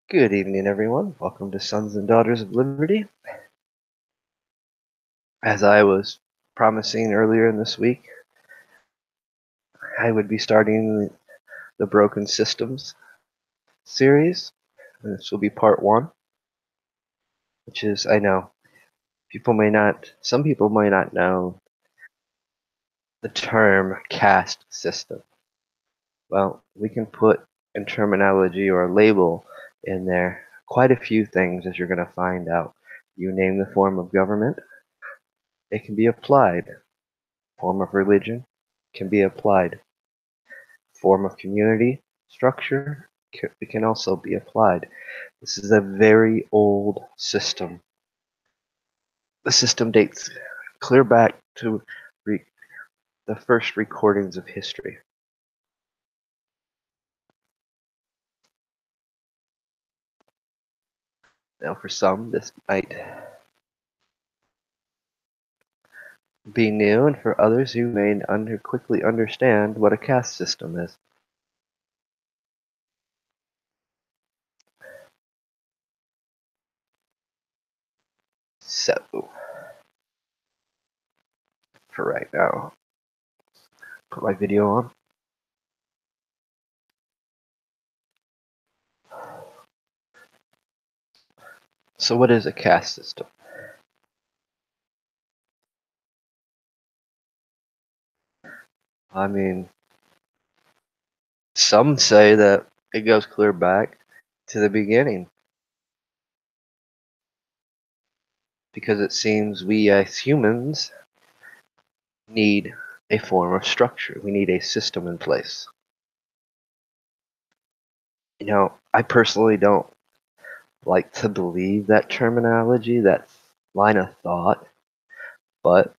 Good evening, everyone. Welcome to Sons and Daughters of Liberty. As I was promising earlier in this week, I would be starting the Broken Systems series. And this will be part 1, which is, I know, some people may not know the term caste system. Well, we can put in terminology or a label in there quite a few things, as you're going to find out. You name the form of government, it can be applied. Form of religion can be applied. Form of community structure can also be applied. This is a very old system. The system dates clear back to the first recordings of history. Now, for some, this might be new, and for others, you may quickly understand what a caste system is. So, for right now, put my video on. So, what is a caste system? I mean, some say that it goes clear back to the beginning, because it seems we as humans need a form of structure. We need a system in place. You know, I personally don't like to believe that terminology, that line of thought, but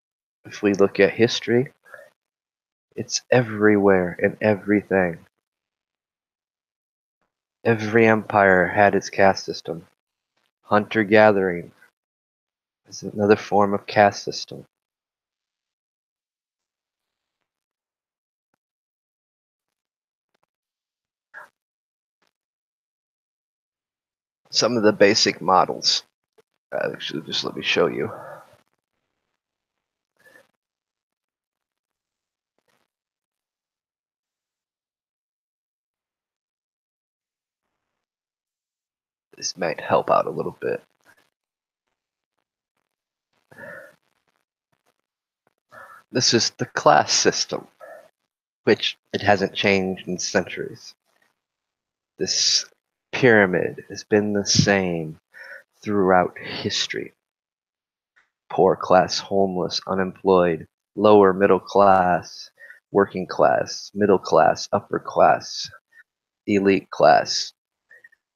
if we look at history, it's everywhere in everything. Every empire had its caste system. Hunter-gathering is another form of caste system. some of the basic models. Actually, just let me show you. This might help out a little bit. This is the class system, which it hasn't changed in centuries. This pyramid has been the same throughout history. Poor class, homeless, unemployed, lower middle class, working class, middle class, upper class, elite class.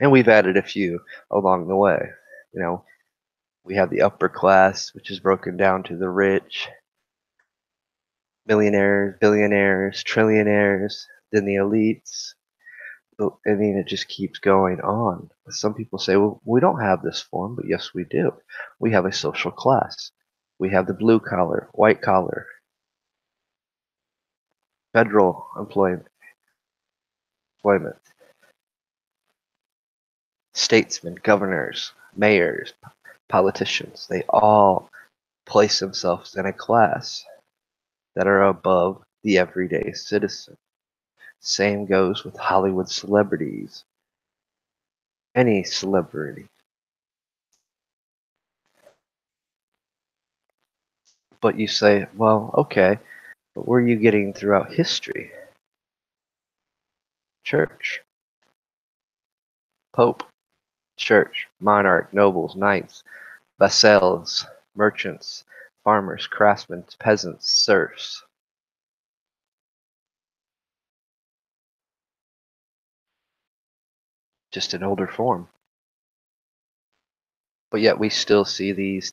And we've added a few along the way. You know, we have the upper class, which is broken down to the rich, millionaires, billionaires, trillionaires, then the elites. I mean, it just keeps going on. Some people say, well, we don't have this form, but yes, we do. We have a social class. We have the blue collar, white collar, federal employment, statesmen, governors, mayors, politicians. They all place themselves in a class that are above the everyday citizen. Same goes with Hollywood celebrities. Any celebrity. But you say, well, okay, but where are you getting throughout history? Church, pope, church, monarch, nobles, knights, vassals, merchants, farmers, craftsmen, peasants, serfs. Just an older form. But yet we still see these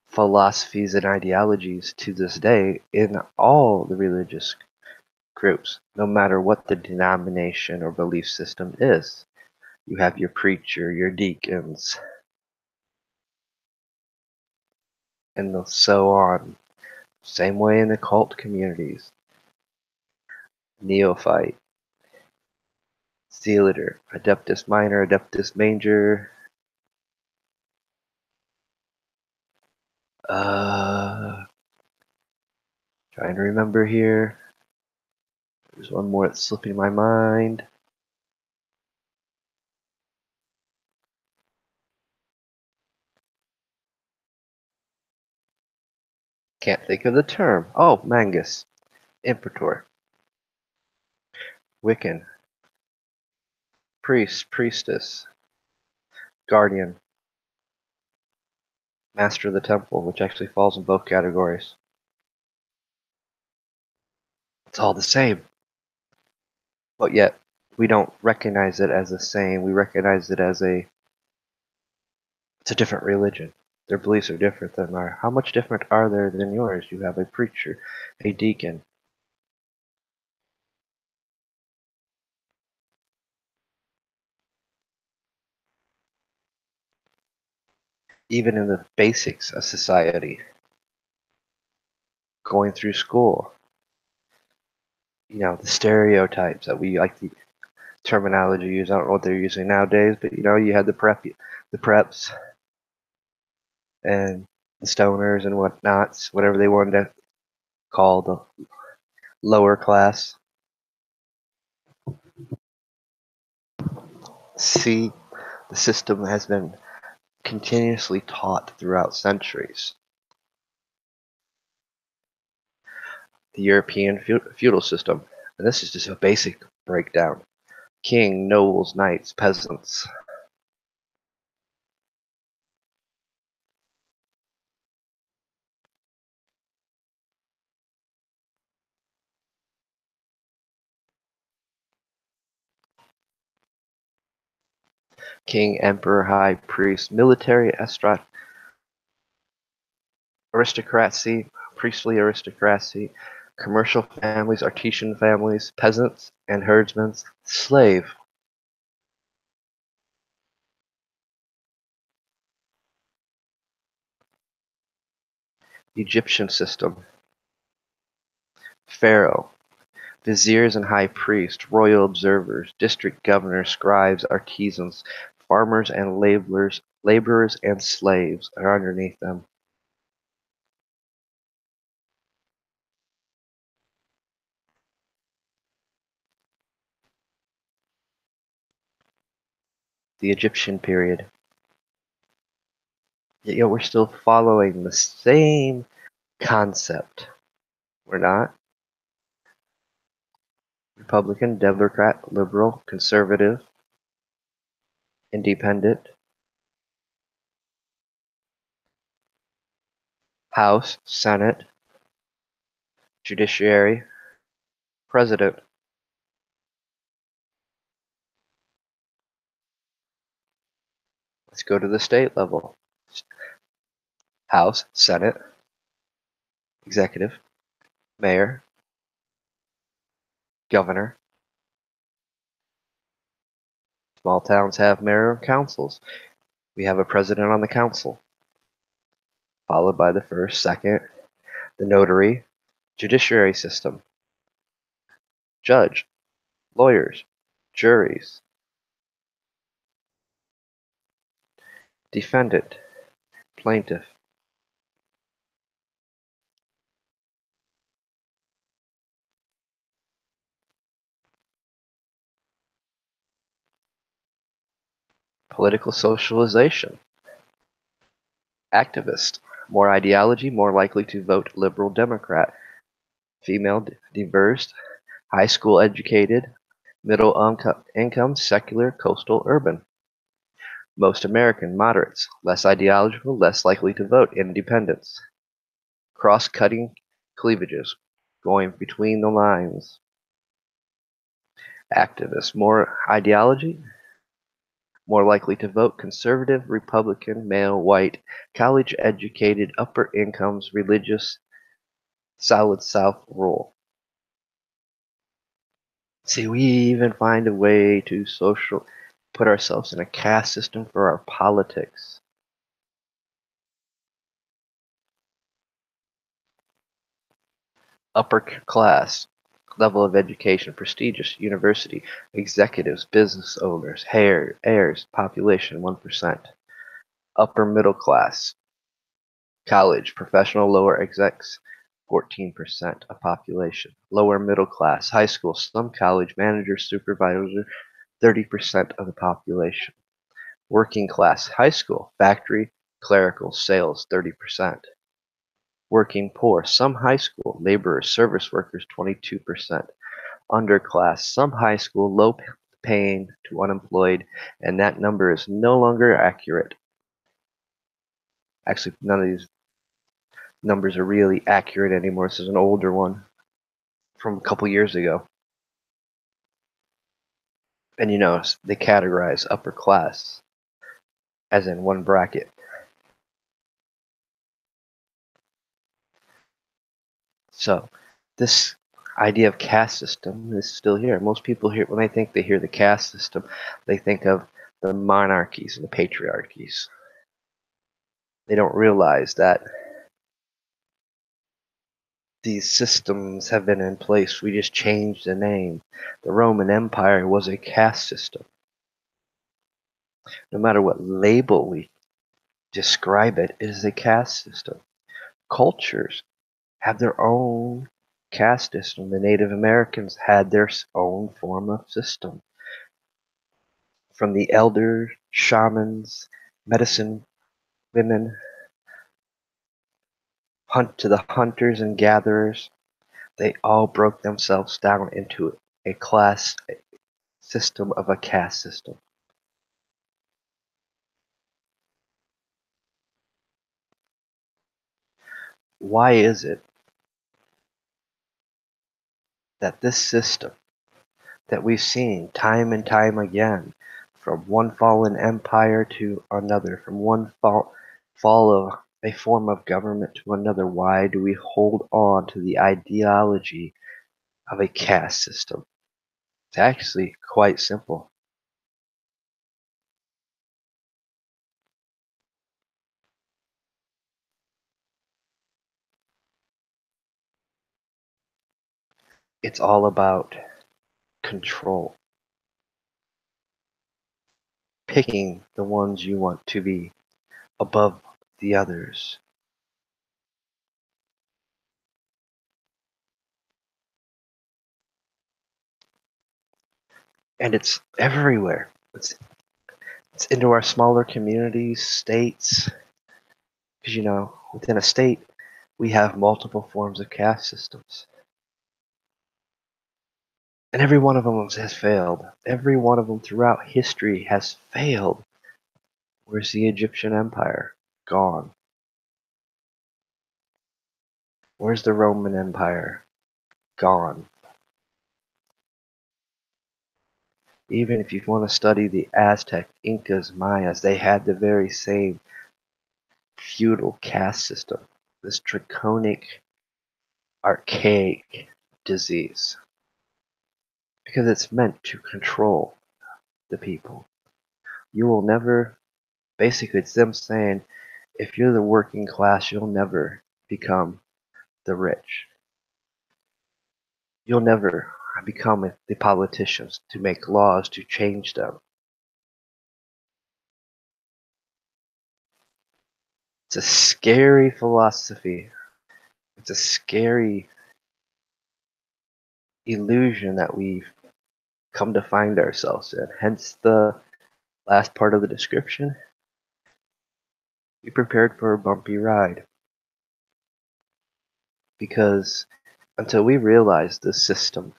philosophies and ideologies to this day in all the religious groups, no matter what the denomination or belief system is. You have your preacher, your deacons, and so on. Same way in the cult communities. Neophyte, Zealater, Adeptus Minor, Adeptus Major. Trying to remember here. There's one more that's slipping my mind. Can't think of the term. Oh, Mangus. Imperator. Wiccan. Priest, priestess. Guardian. Master of the Temple, which actually falls in both categories. It's all the same. But yet, we don't recognize it as the same. We recognize it as it's a different religion. Their beliefs are different than ours. How much different are there than yours? You have a preacher, a deacon. Even in the basics of society, going through school, the stereotypes that we like the terminology use. I don't know what they're using nowadays, but you had the preps, and the stoners and whatnots, whatever they wanted to call the lower class. See, the system has been continuously taught throughout centuries. The European feudal system, and this is just a basic breakdown. King, nobles, knights, peasants. King, emperor, high priest, military aristocracy, priestly aristocracy, commercial families, artisan families, peasants and herdsmen, slave. Egyptian system. Pharaoh. Viziers and high priests, royal observers, district governors, scribes, artisans, farmers and laborers and slaves are underneath them. The Egyptian period. Yet we're still following the same concept. We're not. Republican, Democrat, liberal, conservative, independent, House, Senate, Judiciary, President. Let's go to the state level. House, Senate, Executive, Mayor, Governor. Small towns have mayor and councils. We have a president on the council, followed by the first, second, the notary, judiciary system, judge, lawyers, juries, defendant, plaintiff, political socialization, activist, more ideology, more likely to vote liberal Democrat, female, diverse, high school educated, middle income, secular, coastal, urban. Most American, moderates, less ideological, less likely to vote, independents. Cross-cutting cleavages, going between the lines. Activists, more ideology, more likely to vote conservative, Republican, male, white, college-educated, upper incomes, religious, solid South rule. See, we even find a way to put ourselves in a caste system for our politics. Upper class, level of education, prestigious university, executives, business owners, heirs, population 1%. Upper middle class, college, professional, lower execs, 14% of population. Lower middle class, high school, some college, manager, supervisor, 30% of the population. Working class, high school, factory, clerical, sales, 30%. Working poor, some high school, laborers, service workers, 22%. Underclass, some high school, low paying to unemployed, and that number is no longer accurate. Actually, none of these numbers are really accurate anymore. This is an older one from a couple years ago. And you notice they categorize upper class as in one bracket. So this idea of caste system is still here. Most people here, when they hear the caste system, they think of the monarchies and the patriarchies. They don't realize that these systems have been in place. We just changed the name. The Roman Empire was a caste system. No matter what label we describe it, it is a caste system. Cultures have their own caste system. The Native Americans had their own form of system. From the elders, shamans, medicine women, to the hunters and gatherers, they all broke themselves down into a class system of a caste system. Why is it that this system that we've seen time and time again, from one fallen empire to another, from one fall of a form of government to another, why do we hold on to the ideology of a caste system? It's actually quite simple. It's all about control. picking the ones you want to be above the others. And it's everywhere. It's into our smaller communities, states, because within a state, we have multiple forms of caste systems. And every one of them has failed. Every one of them throughout history has failed. Where's the Egyptian Empire? Gone. Where's the Roman Empire? Gone. Even if you want to study the Aztec, Incas, Mayas, they had the very same feudal caste system. This draconic, archaic disease. Because it's meant to control the people. You will never, basically, it's them saying, if you're the working class, you'll never become the rich. You'll never become the politicians to make laws to change them. It's a scary philosophy. It's a scary illusion that we've come to find ourselves in. Hence the last part of the description. Be prepared for a bumpy ride. Because until we realize this system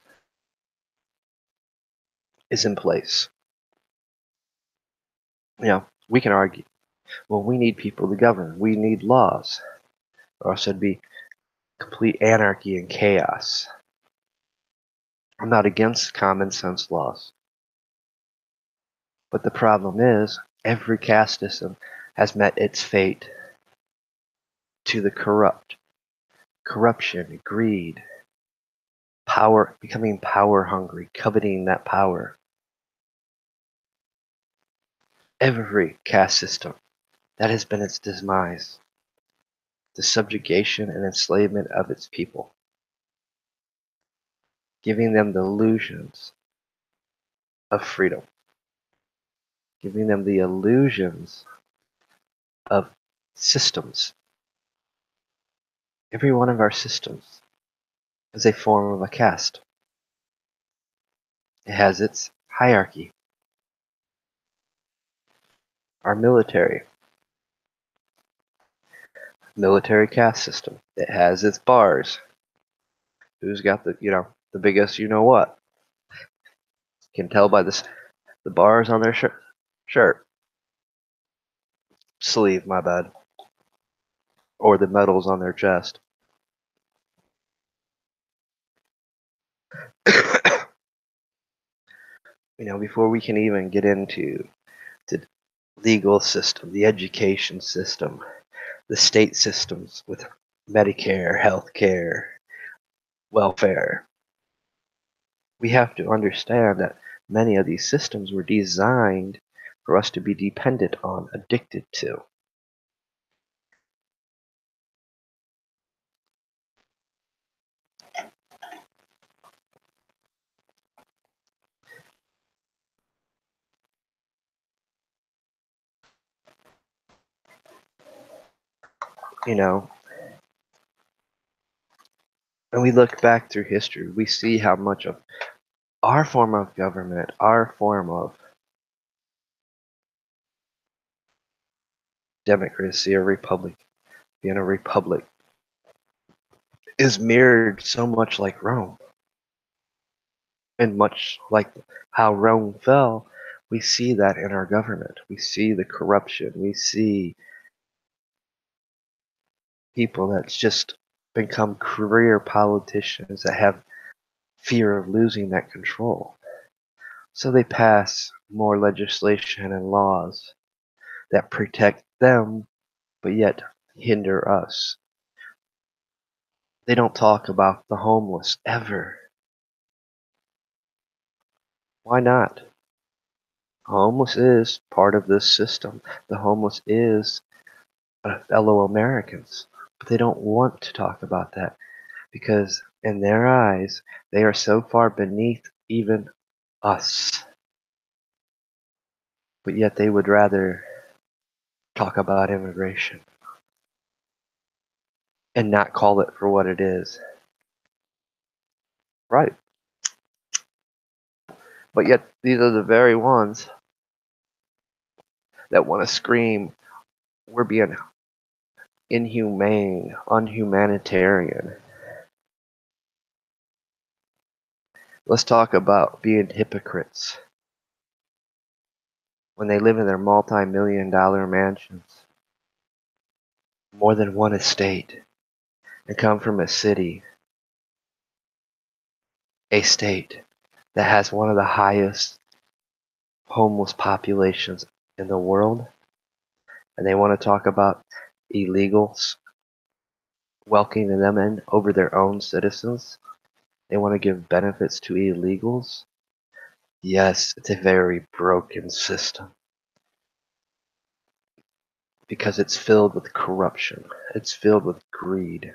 is in place, we can argue, well, we need people to govern. We need laws. Or else it'd be complete anarchy and chaos. I'm not against common sense laws. But the problem is, every caste system has met its fate to the corrupt. Corruption, greed, power, becoming power hungry, coveting that power. Every caste system, that has been its demise. The subjugation and enslavement of its people. Giving them the illusions of freedom. Giving them the illusions of systems. Every one of our systems is a form of a caste. It has its hierarchy. Our military caste system. It has its bars. Who's got the biggest what? Can tell by the bars on their shirt. Sleeve, my bad. Or the medals on their chest. Before we can even get into the legal system, the education system, the state systems with Medicare, healthcare, welfare, we have to understand that many of these systems were designed for us to be dependent on, addicted to. And we look back through history, we see how much of our form of government, our form of democracy or republic, being a republic, is mirrored so much like Rome. And much like how Rome fell, we see that in our government. We see the corruption. We see people that's just become career politicians that have fear of losing that control. So they pass more legislation and laws that protect them, but yet hinder us. They don't talk about the homeless ever. Why not? Homeless is part of this system. The homeless is fellow Americans. But they don't want to talk about that because in their eyes, they are so far beneath even us. but yet they would rather talk about immigration and not call it for what it is. Right. But yet these are the very ones that want to scream, we're being inhumane, unhumanitarian. Let's talk about being hypocrites when they live in their multi-million-dollar mansions, more than one estate, and come from a state that has one of the highest homeless populations in the world, and they want to talk about illegals welcoming them in over their own citizens. They want to give benefits to illegals. Yes, it's a very broken system because it's filled with corruption. It's filled with greed.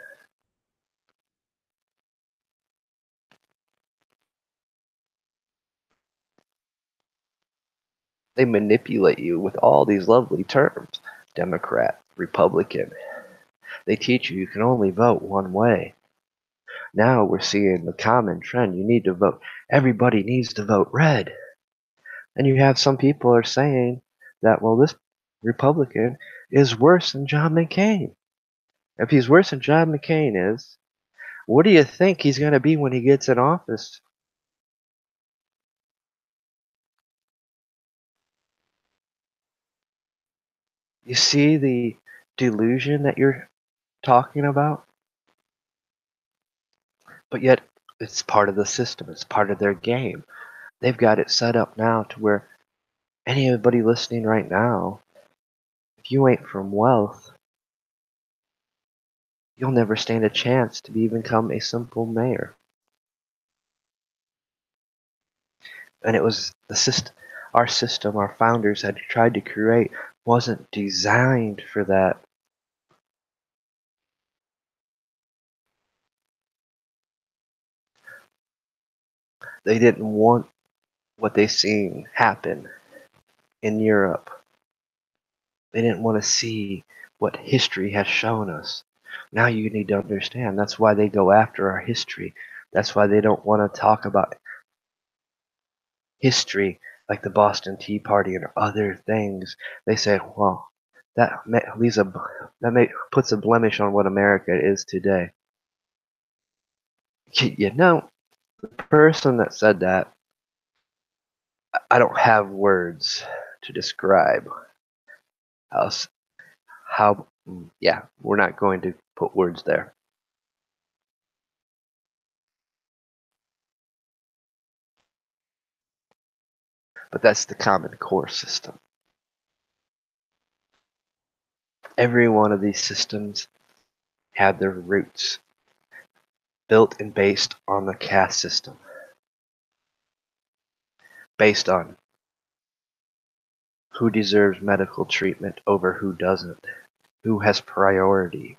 They manipulate you with all these lovely terms. Democrat, Republican. They teach you can only vote one way. Now we're seeing the common trend. You need to vote. Everybody needs to vote red. And you have some people are saying that, well, this Republican is worse than John McCain. If he's worse than John McCain is, what do you think he's going to be when he gets in office? You see the delusion that you're talking about? But yet, it's part of the system. It's part of their game. They've got it set up now to where anybody listening right now, if you ain't from wealth, you'll never stand a chance to become a simple mayor. And it was the system, our system, our founders had tried to create wasn't designed for that. They didn't want what they seen happen in Europe. They didn't want to see what history has shown us. Now you need to understand that's why they go after our history. That's why they don't want to talk about history like the Boston Tea Party and other things. They say, well, puts a blemish on what America is today. You know, the person that said that, I don't have words to describe how, yeah, we're not going to put words there. But that's the Common Core system. Every one of these systems had their roots built and based on the caste system, based on who deserves medical treatment over who doesn't, who has priority.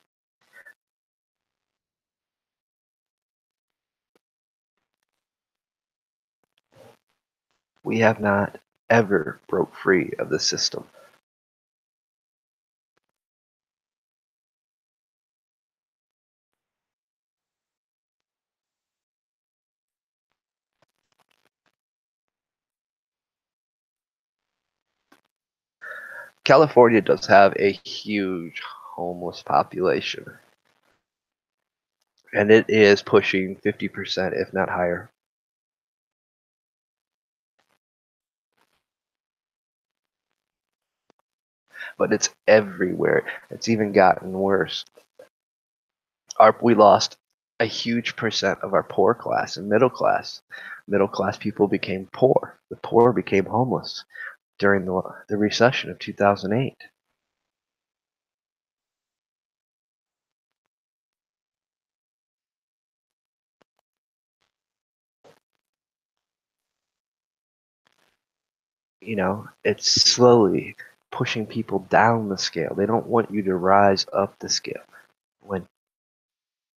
We have not ever broke free of the system. California does have a huge homeless population, and it is pushing 50%, if not higher. But it's everywhere. It's even gotten worse. We lost a huge percent of our poor class and middle class. Middle class people became poor. The poor became homeless during the recession of 2008. You know, it's slowly pushing people down the scale. They don't want you to rise up the scale. When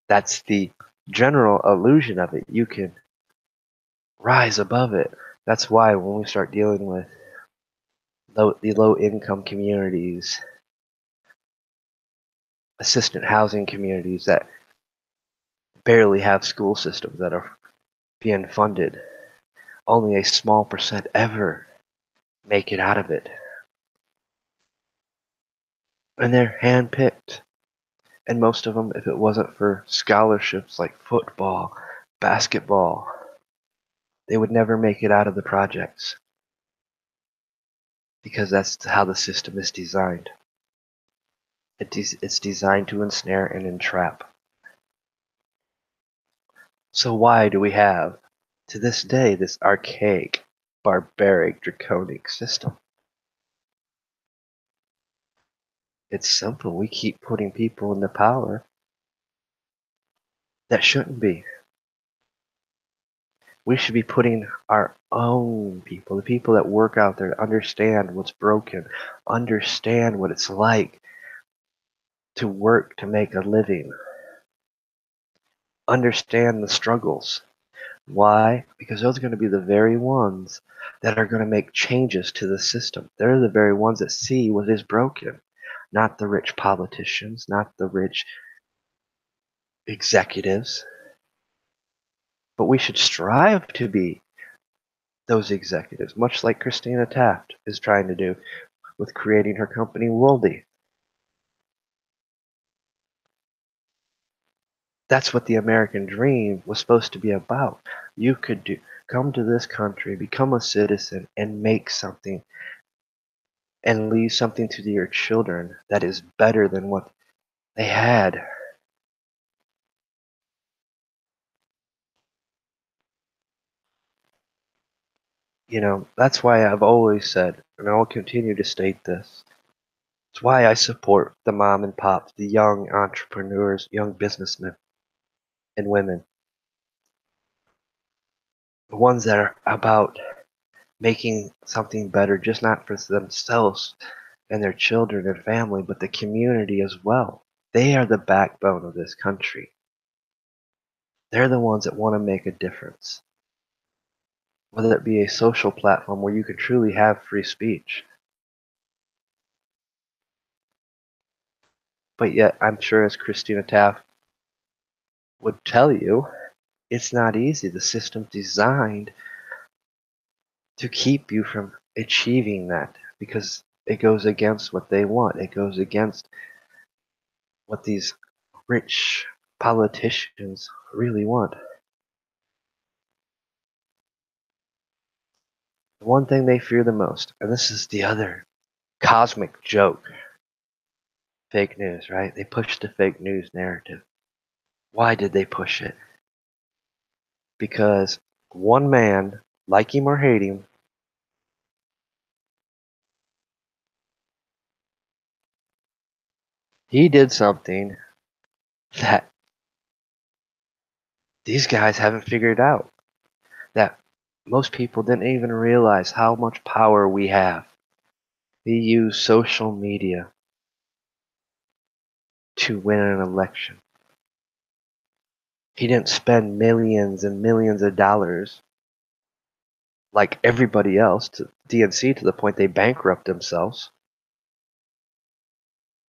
that's the general illusion of it, you can rise above it. That's why when we start dealing with the low-income communities, assistant housing communities that barely have school systems that are being funded. Only a small percent ever make it out of it. And they're handpicked. And most of them, if it wasn't for scholarships like football, basketball, they would never make it out of the projects. Because that's how the system is designed. It's designed to ensnare and entrap. So why do we have, to this day, this archaic, barbaric, draconic system? It's simple. We keep putting people in the power that shouldn't be. We should be putting our own people, the people that work out there, understand what's broken, understand what it's like to work to make a living, understand the struggles. Why? Because those are going to be the very ones that are going to make changes to the system. They're the very ones that see what is broken, not the rich politicians, not the rich executives. But we should strive to be those executives, much like Christina Taft is trying to do with creating her company Worldy. That's what the American dream was supposed to be about. You could come to this country, become a citizen, and make something and leave something to your children that is better than what they had. That's why I've always said, and I will continue to state this, it's why I support the mom and pops, the young entrepreneurs, young businessmen and women, the ones that are about making something better, just not for themselves and their children and family, but the community as well. They are the backbone of this country. They're the ones that want to make a difference. Whether it be a social platform where you can truly have free speech. But yet, I'm sure as Christina Taft would tell you, it's not easy. The system's designed to keep you from achieving that because it goes against what they want. It goes against what these rich politicians really want. The one thing they fear the most, and this is the other cosmic joke, fake news, right? They push the fake news narrative. Why did they push it? Because one man, like him or hate him, he did something that these guys haven't figured out. That most people didn't even realize how much power we have. He used social media to win an election. He didn't spend millions and millions of dollars like everybody else to DNC to the point they bankrupt themselves.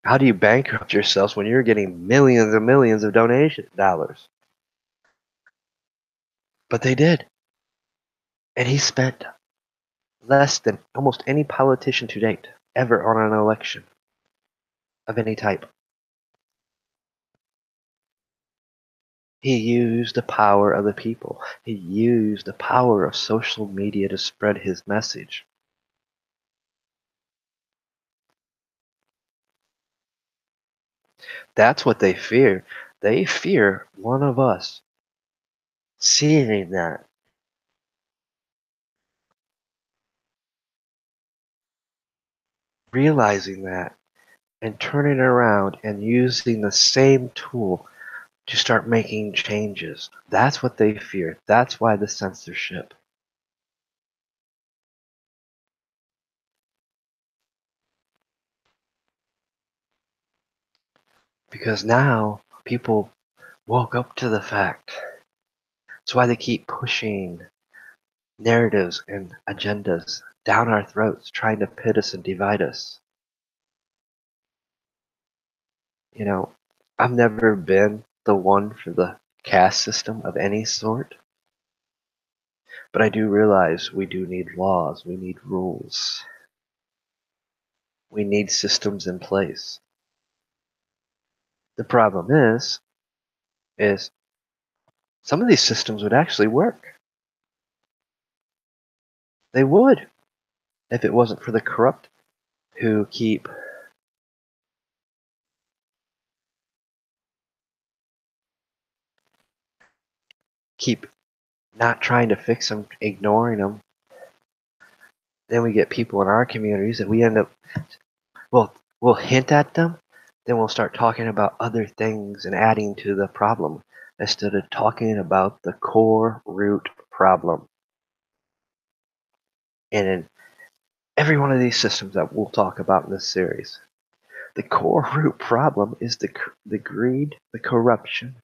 How do you bankrupt yourselves when you're getting millions and millions of donation dollars? But they did. And he spent less than almost any politician to date ever on an election of any type. He used the power of the people. He used the power of social media to spread his message. That's what they fear. They fear one of us seeing that, realizing that, and turning around and using the same tool to start making changes. That's what they fear. That's why the censorship. Because now people woke up to the fact. That's why they keep pushing narratives and agendas down our throats, trying to pit us and divide us. You know, I've never been the one for the caste system of any sort, but I do realize we do need laws, we need rules, we need systems in place. The problem is some of these systems would actually work. They would, if it wasn't for the corrupt who keep not trying to fix them, ignoring them. Then we get people in our communities and we end up, well, we'll hint at them, then we'll start talking about other things and adding to the problem instead of talking about the core root problem. And in every one of these systems that we'll talk about in this series, the core root problem is the greed, the corruption,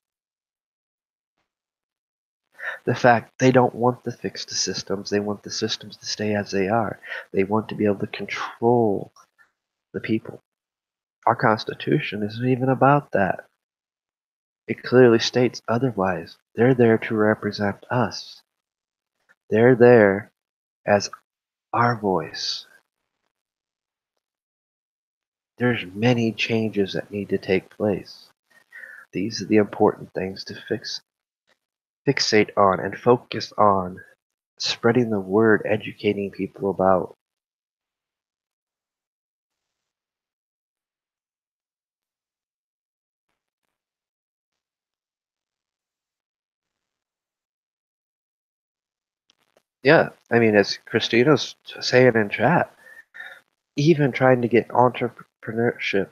the fact they don't want to fix the systems, they want the systems to stay as they are. They want to be able to control the people. Our Constitution isn't even about that. It clearly states otherwise. They're there to represent us. They're there as our voice. There's many changes that need to take place. These are the important things to fixate on and focus on. Spreading the word, educating people about. Yeah, I mean, as Christina's saying in chat, even trying to get entrepreneurship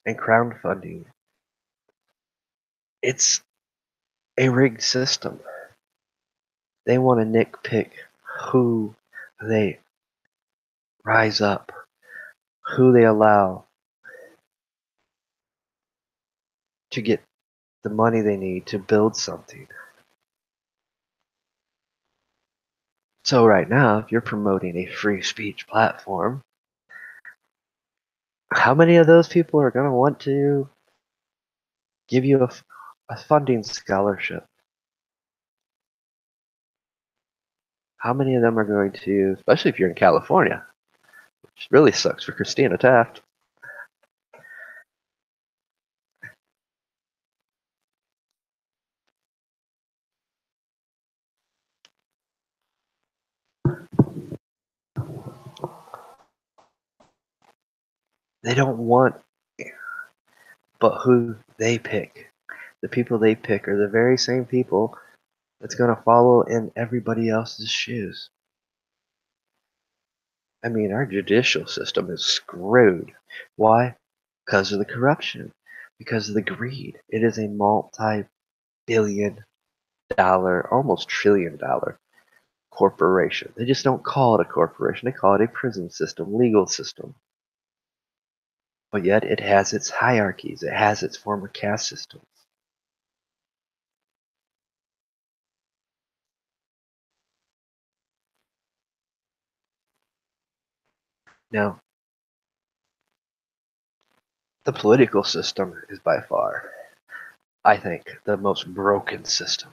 and crowdfunding, it's a rigged system. They want to nitpick who they rise up, who they allow to get the money they need to build something. So right now, if you're promoting a free speech platform, how many of those people are going to want to give you a funding scholarship? How many of them are going to, especially if you're in California, which really sucks for Christina Taft. They don't want, but who they pick. The people they pick are the very same people that's going to follow in everybody else's shoes. I mean, our judicial system is screwed. Why? Because of the corruption, because of the greed. It is a multi-billion dollar, almost trillion dollar corporation. They just don't call it a corporation, they call it a prison system, legal system. But yet it has its hierarchies, it has its former caste systems. Now, the political system is by far, I think, the most broken system.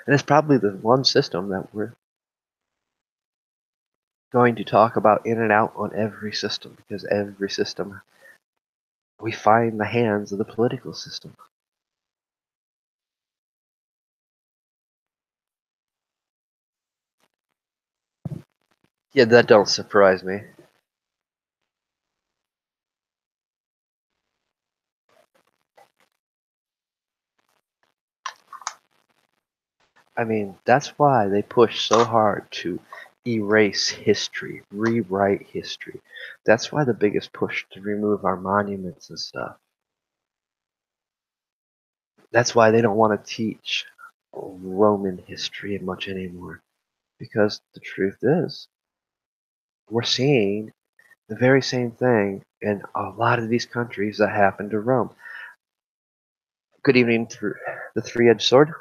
And it's probably the one system that we're going to talk about in and out on every system, because every system we find the hands of the political system. Yeah, that don't surprise me. I mean, that's why they push so hard to erase history, rewrite history. That's why the biggest push to remove our monuments and stuff. That's why they don't want to teach Roman history much anymore. Because the truth is, we're seeing the very same thing in a lot of these countries that happened to Rome. Good evening, through the three-edged sword.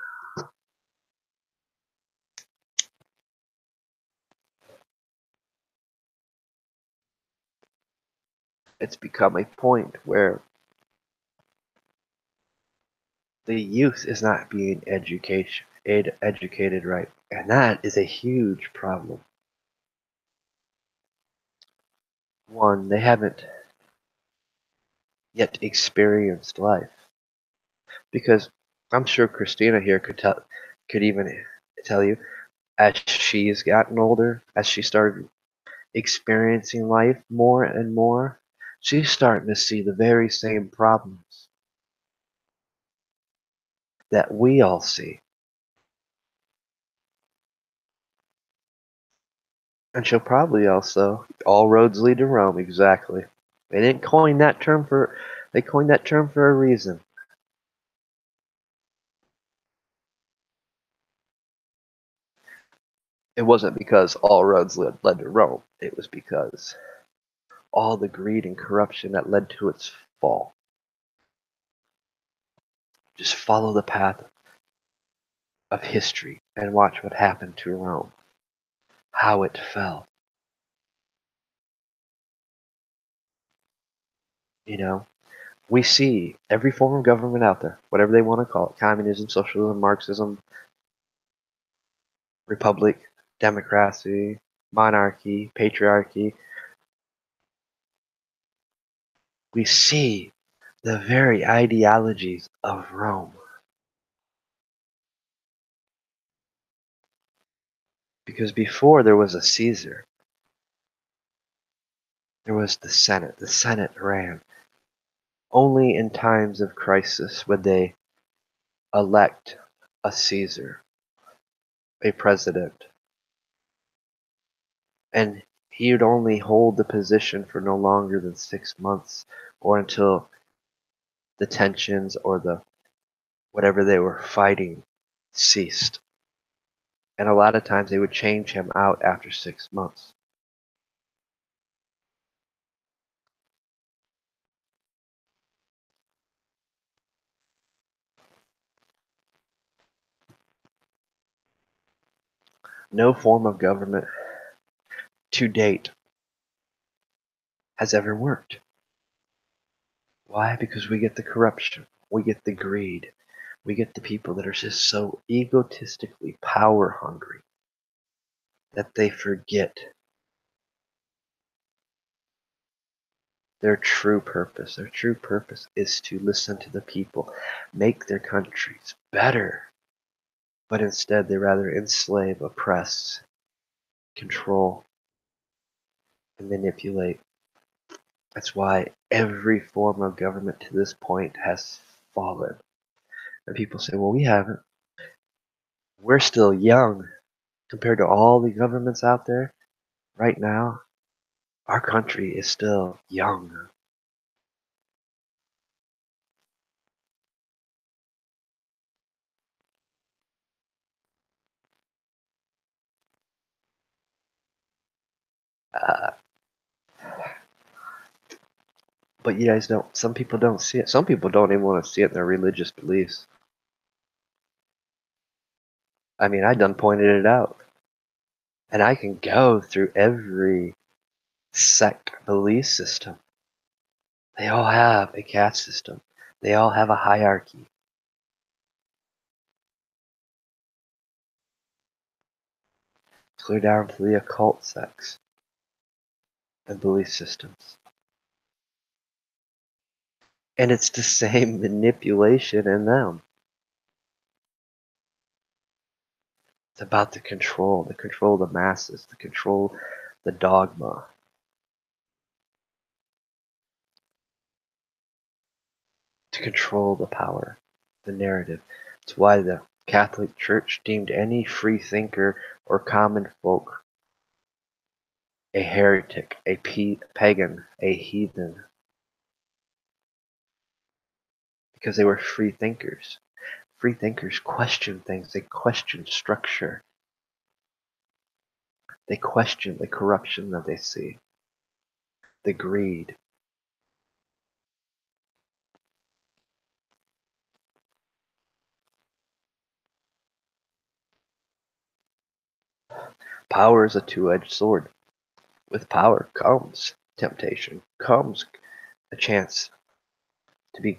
it's become a point where the youth is not being educated right, and that is a huge problem. One, they haven't yet experienced life, because I'm sure Christina here could even tell you, as she's gotten older, as she started experiencing life more and more, she's starting to see the very same problems that we all see. And she'll probably also, all roads lead to Rome, exactly. They coined that term for a reason. It wasn't because all roads led to Rome. It was because all the greed and corruption that led to its fall. Just follow the path of history and watch what happened to Rome, how it fell. You know, we see every form of government out there, whatever they want to call it, communism, socialism, Marxism, republic, democracy, monarchy, patriarchy. We see the very ideologies of Rome. Because before there was a Caesar, there was the Senate. The Senate ran. Only in times of crisis would they elect a Caesar, a president, and he would only hold the position for no longer than 6 months, or until the tensions or the whatever they were fighting ceased. And a lot of times they would change him out after 6 months. No form of government to date has ever worked. Why? Because we get the corruption, we get the greed, we get the people that are just so egotistically power hungry that they forget their true purpose. Their true purpose is to listen to the people, make their countries better. But instead, they rather enslave, oppress, control, and manipulate. That's why every form of government to this point has fallen. And people say, well, we haven't. We're still young compared to all the governments out there right now. Our country is still young. Uh, but you guys don't, some people don't see it. Some people don't even want to see it in their religious beliefs. I mean, I done pointed it out. And I can go through every sect belief system. They all have a caste system. They all have a hierarchy. Clear down to the occult sects and belief systems. And it's the same manipulation in them. It's about the control of the masses, the control the dogma, to control the power, the narrative. It's why the Catholic Church deemed any free thinker or common folk a heretic, a pagan, a heathen, because they were free thinkers. Free thinkers question things, they question structure, they question the corruption that they see, the greed. Power is a two-edged sword. With power comes temptation, comes a chance to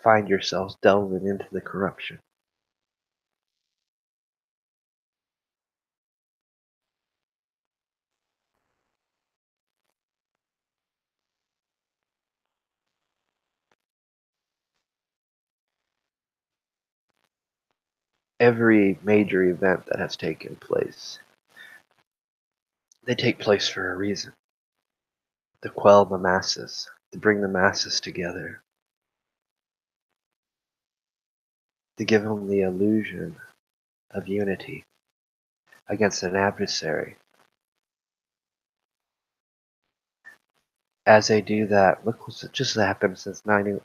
find yourselves delving into the corruption. Every major event that has taken place, they take place for a reason. To quell the masses, to bring the masses together, to give them the illusion of unity against an adversary. As they do that, look what's just happened since 9/11,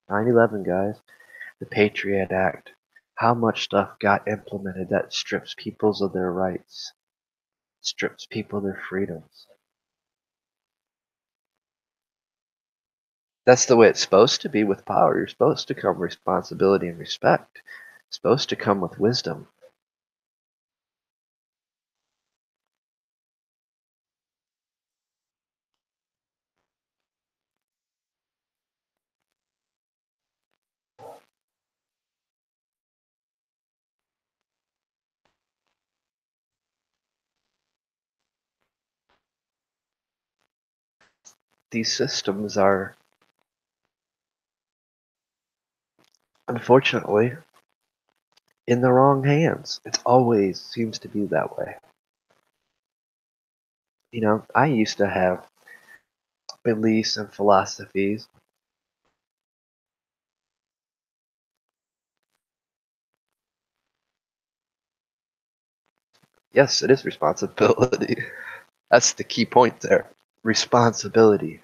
9/11, guys. The Patriot Act. How much stuff got implemented that strips peoples of their rights, strips people of their freedoms. That's the way it's supposed to be with power. You're supposed to come responsibility and respect. It's supposed to come with wisdom. These systems are, unfortunately, in the wrong hands. It always seems to be that way. I used to have beliefs and philosophies. Yes, it is responsibility. That's the key point there. Responsibility.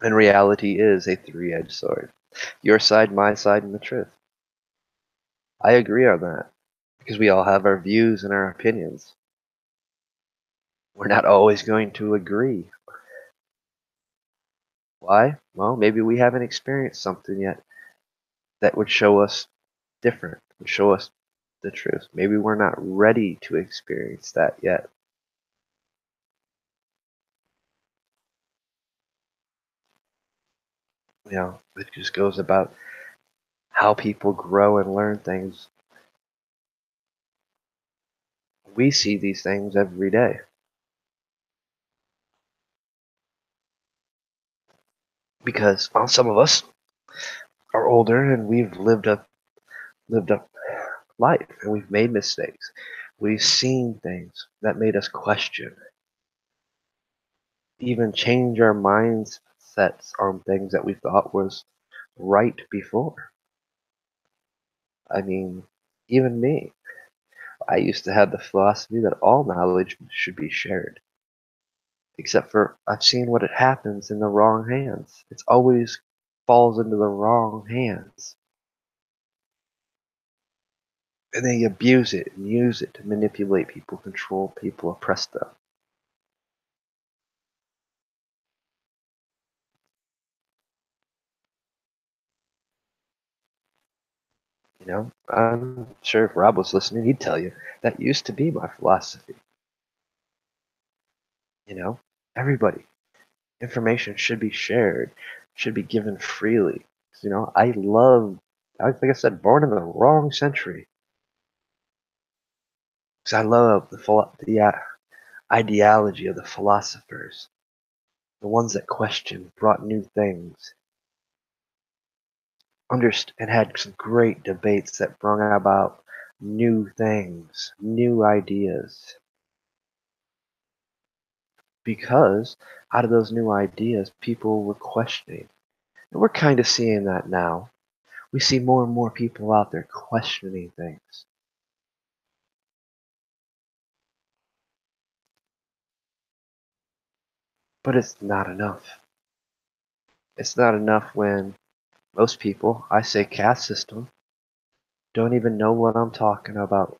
And reality is a three-edged sword. Your side, my side, and the truth. I agree on that. Because we all have our views and our opinions. We're not always going to agree. Why? Well, maybe we haven't experienced something yet that would show us different, would show us the truth. Maybe we're not ready to experience that yet. It just goes about how people grow and learn things. We see these things every day because some of us are older and we've lived up life and we've made mistakes. We've seen things that made us question, even change our mindsets on things that we thought was right before. I mean, even me. I used to have the philosophy that all knowledge should be shared. Except for I've seen what it happens in the wrong hands. It's always falls into the wrong hands. And they abuse it and use it to manipulate people, control people, oppress them. I'm sure if Rob was listening, he'd tell you that used to be my philosophy. You know, everybody, information should be shared, should be given freely. I think I said, born in the wrong century. Because I love the ideology of the philosophers, the ones that questioned, brought new things, and had some great debates that brought about new things, new ideas. Because out of those new ideas, people were questioning. And we're kind of seeing that now. We see more and more people out there questioning things. But it's not enough. It's not enough when most people, I say caste system, don't even know what I'm talking about.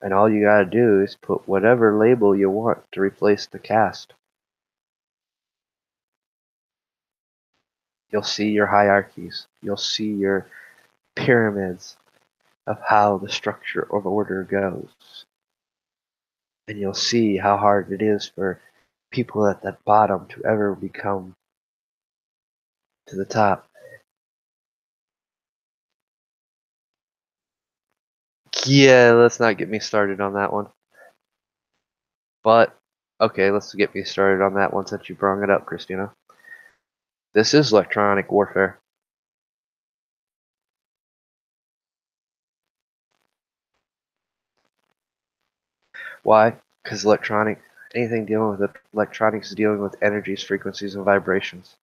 And all you gotta do is put whatever label you want to replace the caste. You'll see your hierarchies. You'll see your pyramids. of how the structure of order goes. And you'll see how hard it is for people at that bottom to ever become to the top. Yeah, let's not get me started on that one. But, okay, let's get me started on that one since you brought it up, Christina. This is electronic warfare. Why? Because anything dealing with electronics is dealing with energies, frequencies, and vibrations.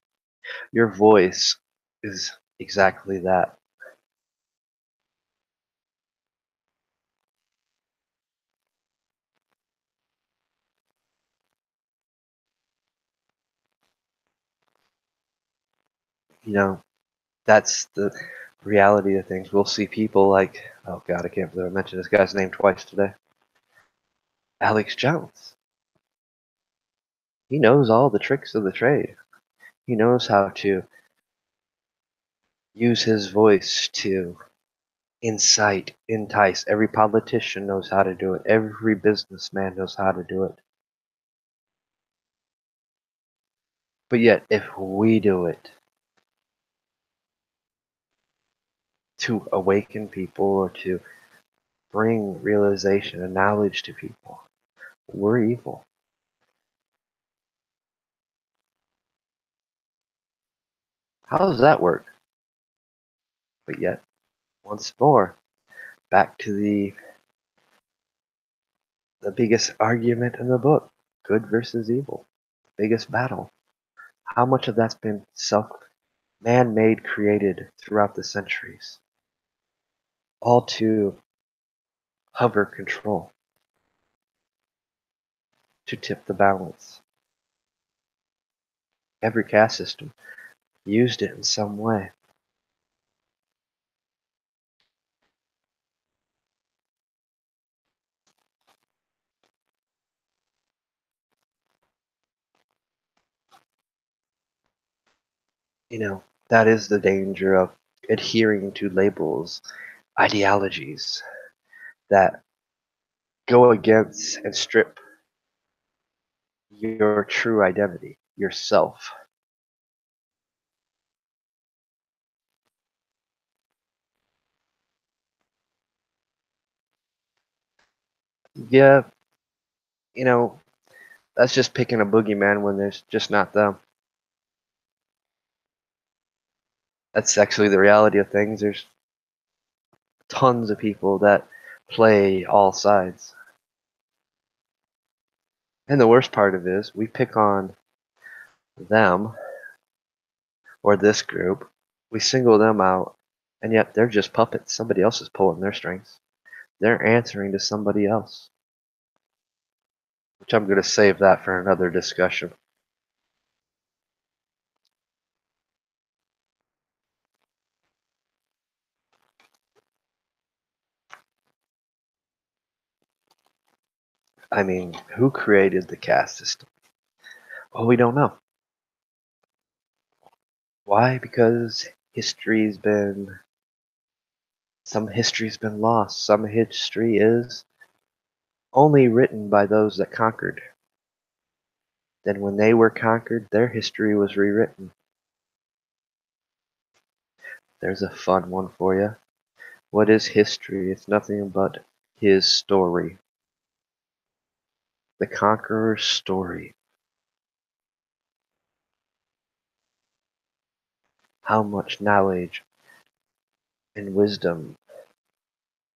Your voice is exactly that. You know, that's the reality of things. We'll see people like, oh God, I can't believe I mentioned this guy's name twice today. Alex Jones. He knows all the tricks of the trade. He knows how to use his voice to incite, entice. Every politician knows how to do it. Every businessman knows how to do it. But yet, if we do it to awaken people or to bring realization and knowledge to people, we're evil. How does that work? But yet, once more, back to the biggest argument in the book, good versus evil. Biggest battle. How much of that's been man-made, created throughout the centuries, all to hover control, to tip the balance. Every caste system used it in some way. That is the danger of adhering to labels, ideologies that go against and strip your true identity, yourself. Yeah, you know, that's just picking a boogeyman when there's just not them. That's actually the reality of things. There's tons of people that play all sides. And the worst part of it is we pick on them or this group, we single them out, and yet they're just puppets. Somebody else is pulling their strings. They're answering to somebody else, which I'm going to save that for another discussion. I mean, who created the caste system? Well, we don't know. Why? Because some history's been lost. Some history is only written by those that conquered. Then when they were conquered, their history was rewritten. There's a fun one for you. What is history? It's nothing but his story. The conqueror's story. How much knowledge and wisdom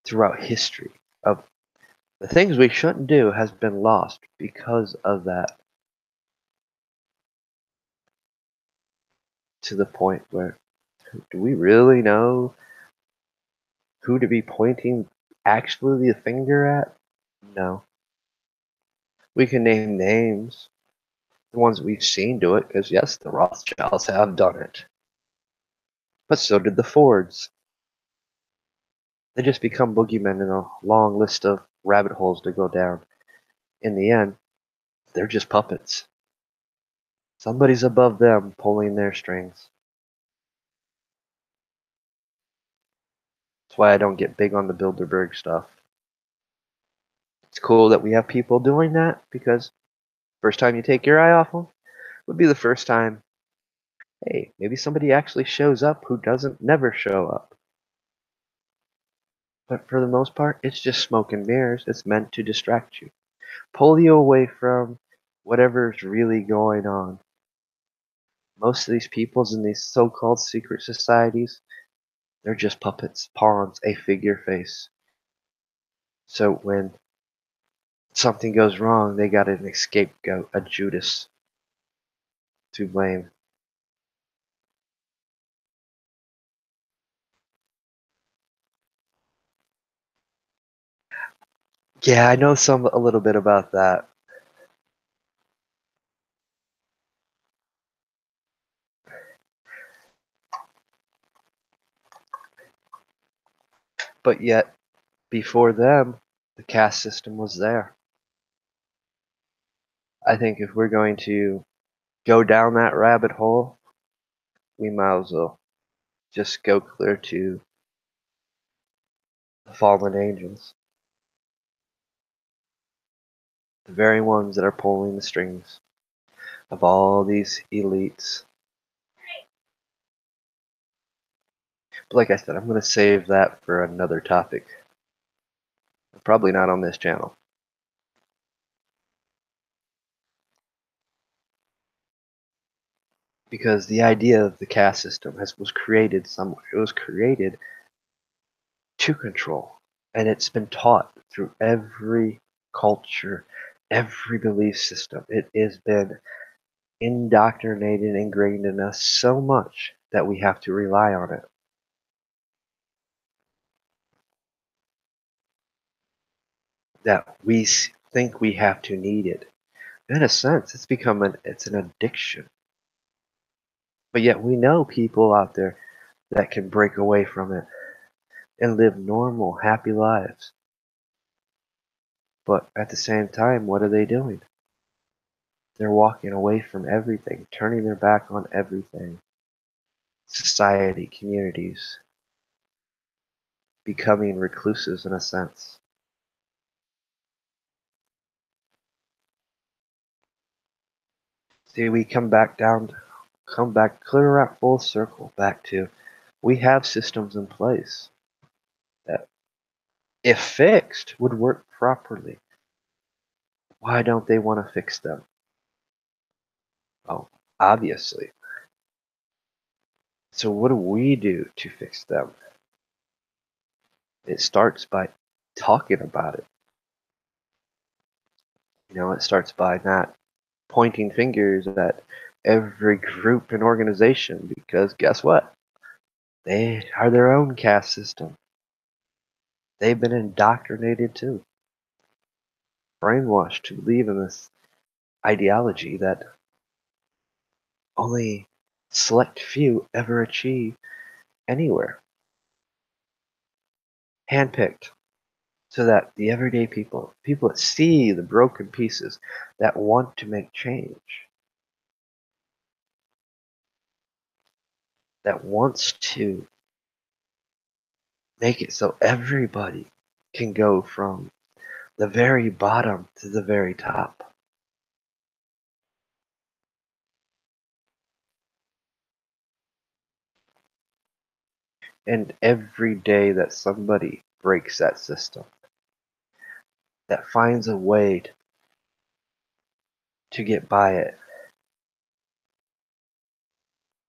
throughout history of the things we shouldn't do has been lost because of that, to the point where do we really know who to be pointing actually the finger at? No. We can name names, the ones we've seen do it, because yes, the Rothschilds have done it. But so did the Fords. They just become boogeymen in a long list of rabbit holes to go down. In the end, they're just puppets. Somebody's above them pulling their strings. why I don't get big on the Bilderberg stuff. It's cool that we have people doing that because first time you take your eye off them would be the first time, hey, maybe somebody actually shows up who doesn't never show up. But for the most part, it's just smoke and mirrors. It's meant to distract you, pull you away from whatever's really going on. Most of these peoples in these so-called secret societies, they're just puppets, pawns, a figure face. So when something goes wrong, they got an scapegoat, a Judas to blame. Yeah, I know a little bit about that. But yet, before them, the caste system was there. I think if we're going to go down that rabbit hole, we might as well just go clear to the fallen angels, the very ones that are pulling the strings of all these elites. But like I said, I'm going to save that for another topic. Probably not on this channel. Because the idea of the caste system was created somewhere. It was created to control. And it's been taught through every culture, every belief system. It has been indoctrinated, ingrained in us so much that we have to rely on it. That we think we have to need it. In a sense, it's an addiction. But yet we know people out there that can break away from it and live normal, happy lives. But at the same time, what are they doing? They're walking away from everything, turning their back on everything. Society, communities, becoming recluses in a sense. See, we come back clear around full circle back to we have systems in place that, if fixed, would work properly. Why don't they want to fix them? Oh, obviously. So what do we do to fix them? It starts by talking about it. It starts by not pointing fingers at every group and organization because guess what? They are their own caste system. They've been indoctrinated too, brainwashed to believe in this ideology that only select few ever achieve anywhere. Handpicked so that the everyday people that see the broken pieces, that want to make change, that wants to make it so everybody can go from the very bottom to the very top. And every day that somebody breaks that system, that finds a way to get by it,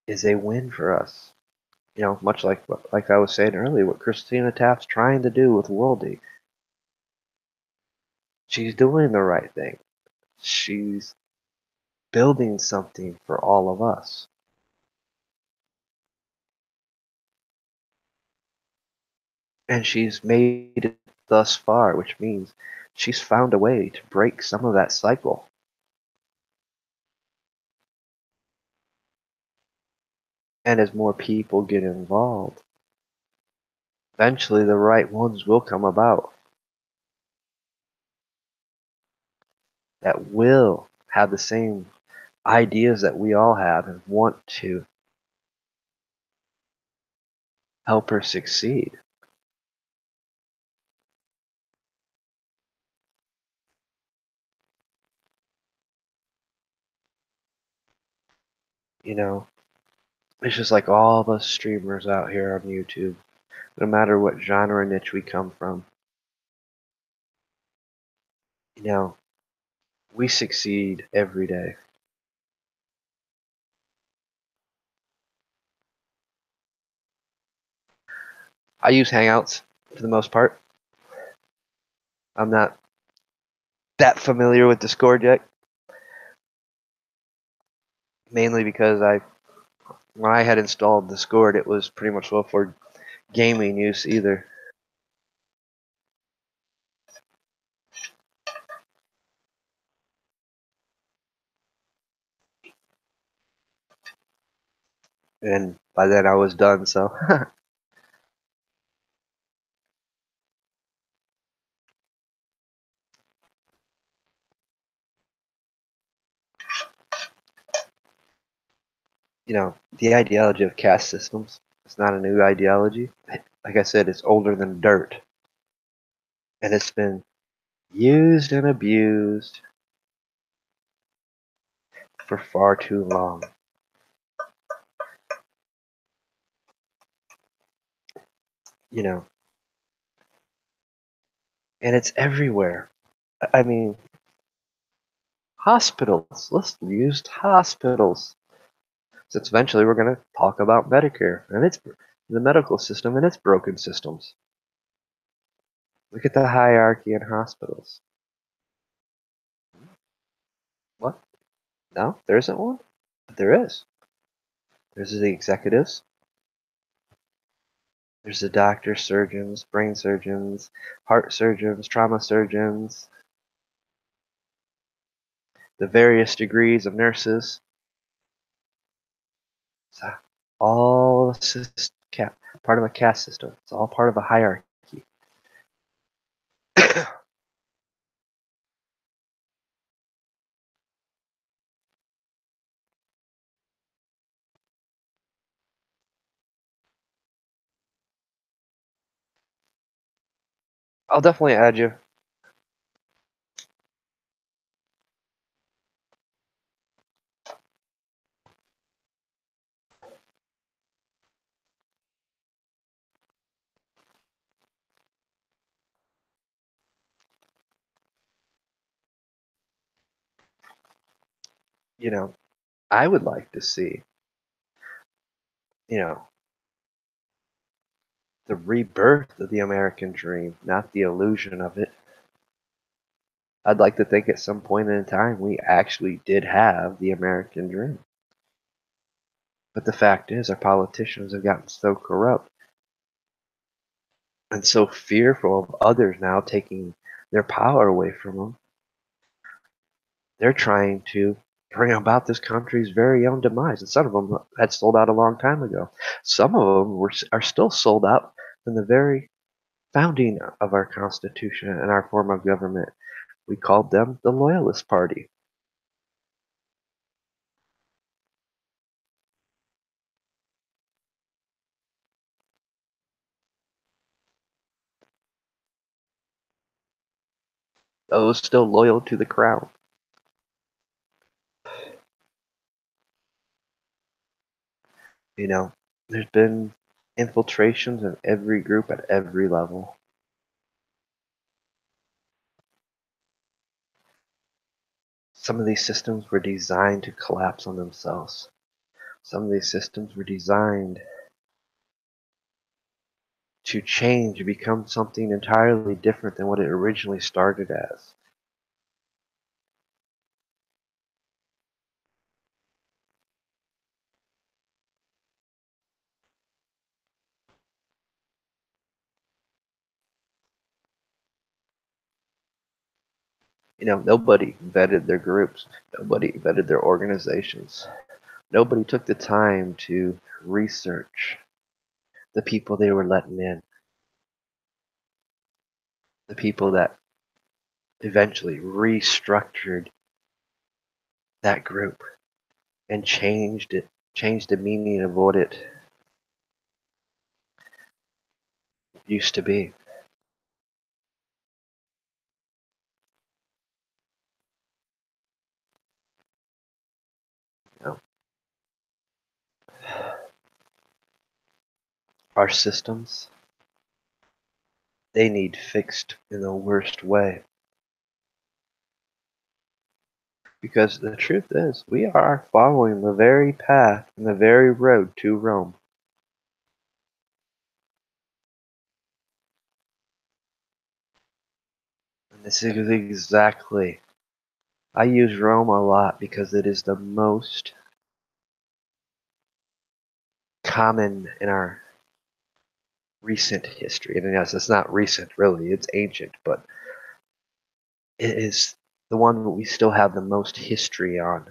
is a win for us. Much like I was saying earlier, what Christina Taft's trying to do with Worldy. She's doing the right thing. She's building something for all of us. And she's made it thus far, which means she's found a way to break some of that cycle. And as more people get involved, eventually the right ones will come about that will have the same ideas that we all have and want to help her succeed. You know, it's just like all of us streamers out here on YouTube, no matter what genre niche we come from. You know, we succeed every day. I use Hangouts for the most part. I'm not that familiar with Discord yet, mainly because when I had installed Discord, it was pretty much well for gaming use either. And by then I was done, so the ideology of caste systems, it's not a new ideology. Like I said, it's older than dirt. And it's been used and abused for far too long. You know, and it's everywhere. I mean, hospitals. Let's use hospitals. Since eventually we're going to talk about Medicare and the medical system and its broken systems. Look at the hierarchy in hospitals. What? No, there isn't one? But there is. There's the executives. There's the doctors, surgeons, brain surgeons, heart surgeons, trauma surgeons, the various degrees of nurses. It's all part of a caste system. It's all part of a hierarchy. I'll definitely add you. You know, I would like to see, you know, the rebirth of the American dream, not the illusion of it. I'd like to think at some point in time we actually did have the American dream. But the fact is, our politicians have gotten so corrupt and so fearful of others now taking their power away from them. They're trying to bring about this country's very own demise. And some of them had sold out a long time ago. Some of them are still sold out from the very founding of our Constitution and our form of government. We called them the Loyalist Party. Those still loyal to the crown. You know, there's been infiltrations in every group at every level. Some of these systems were designed to collapse on themselves. Some of these systems were designed to change and become something entirely different than what it originally started as. Nobody vetted their groups. Nobody vetted their organizations. Nobody took the time to research the people they were letting in. The people that eventually restructured that group and changed the meaning of what it used to be. You know, our systems, they need fixed in the worst way. Because the truth is, we are following the very path and the very road to Rome. And this is exactly. I use Rome a lot because it is the most common in our recent history. And yes, it's not recent really, it's ancient, but it is the one that we still have the most history on.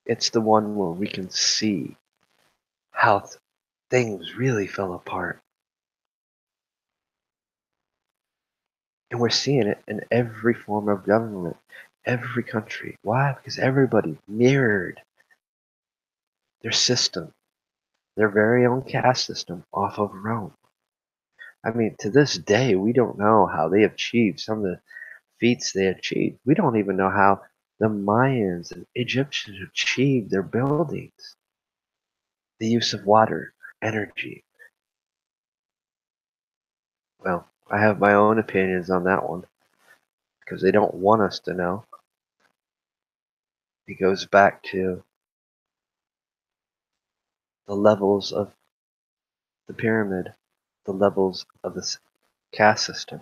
It's the one where we can see how things really fell apart. And we're seeing it in every form of government, every country. Why? Because everybody mirrored their system, their very own caste system, off of Rome. I mean, to this day, we don't know how they achieved some of the feats they achieved. We don't even know how the Mayans and Egyptians achieved their buildings. The use of water, energy. Well, I have my own opinions on that one because they don't want us to know. It goes back to the levels of the pyramid, the levels of the caste system,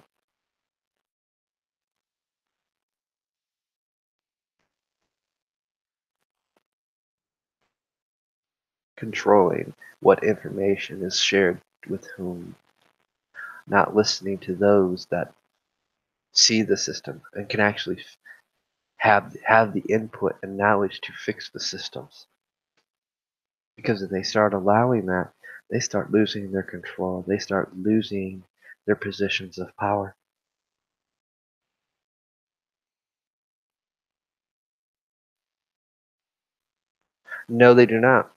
controlling what information is shared with whom, not listening to those that see the system and can actually have the input and knowledge to fix the systems. Because if they start allowing that, they start losing their control. They start losing their positions of power. No, they do not.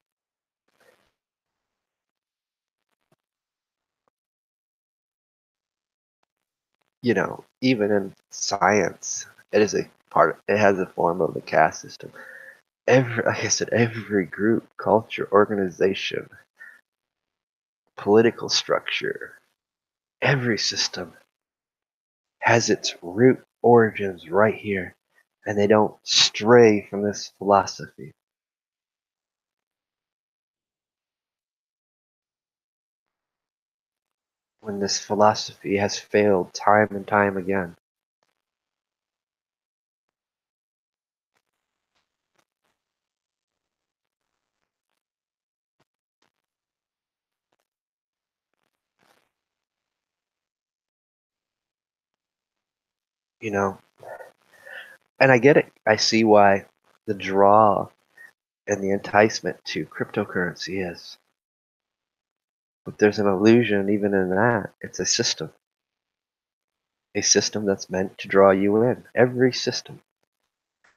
Even in science, it is a part. It has a form of the caste system. Like I said, every group, culture, organization, political structure, every system has its root origins right here, and they don't stray from this philosophy. When this philosophy has failed time and time again. You know, and I get it. I see why the draw and the enticement to cryptocurrency is. But there's an illusion even in that. It's a system that's meant to draw you in. Every system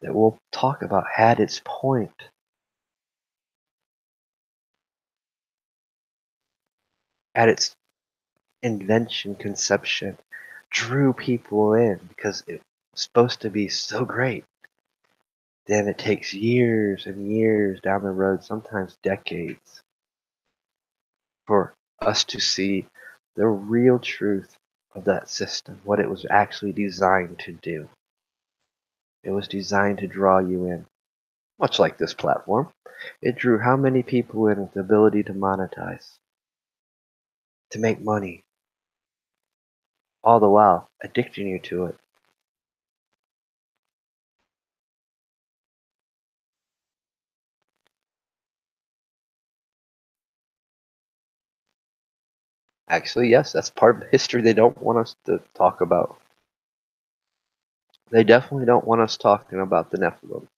that we'll talk about had its point at its invention, conception, drew people in because it was supposed to be so great. Then it takes years and years down the road, sometimes decades, for us to see the real truth of that system, what it was actually designed to do. It was designed to draw you in, much like this platform. It drew how many people in with the ability to monetize, to make money, all the while addicting you to it. Actually, yes, that's part of history they don't want us to talk about. They definitely don't want us talking about the Nephilim.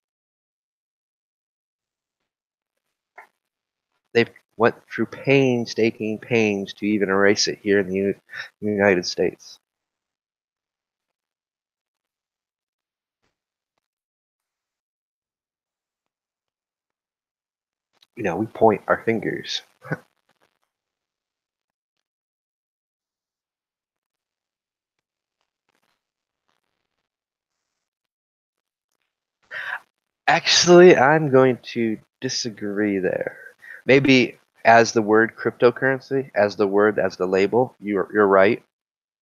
They've went through painstaking pains to even erase it here in the United States. We point our fingers. Actually, I'm going to disagree there. Maybe as the word cryptocurrency, as the word, as the label, you're right.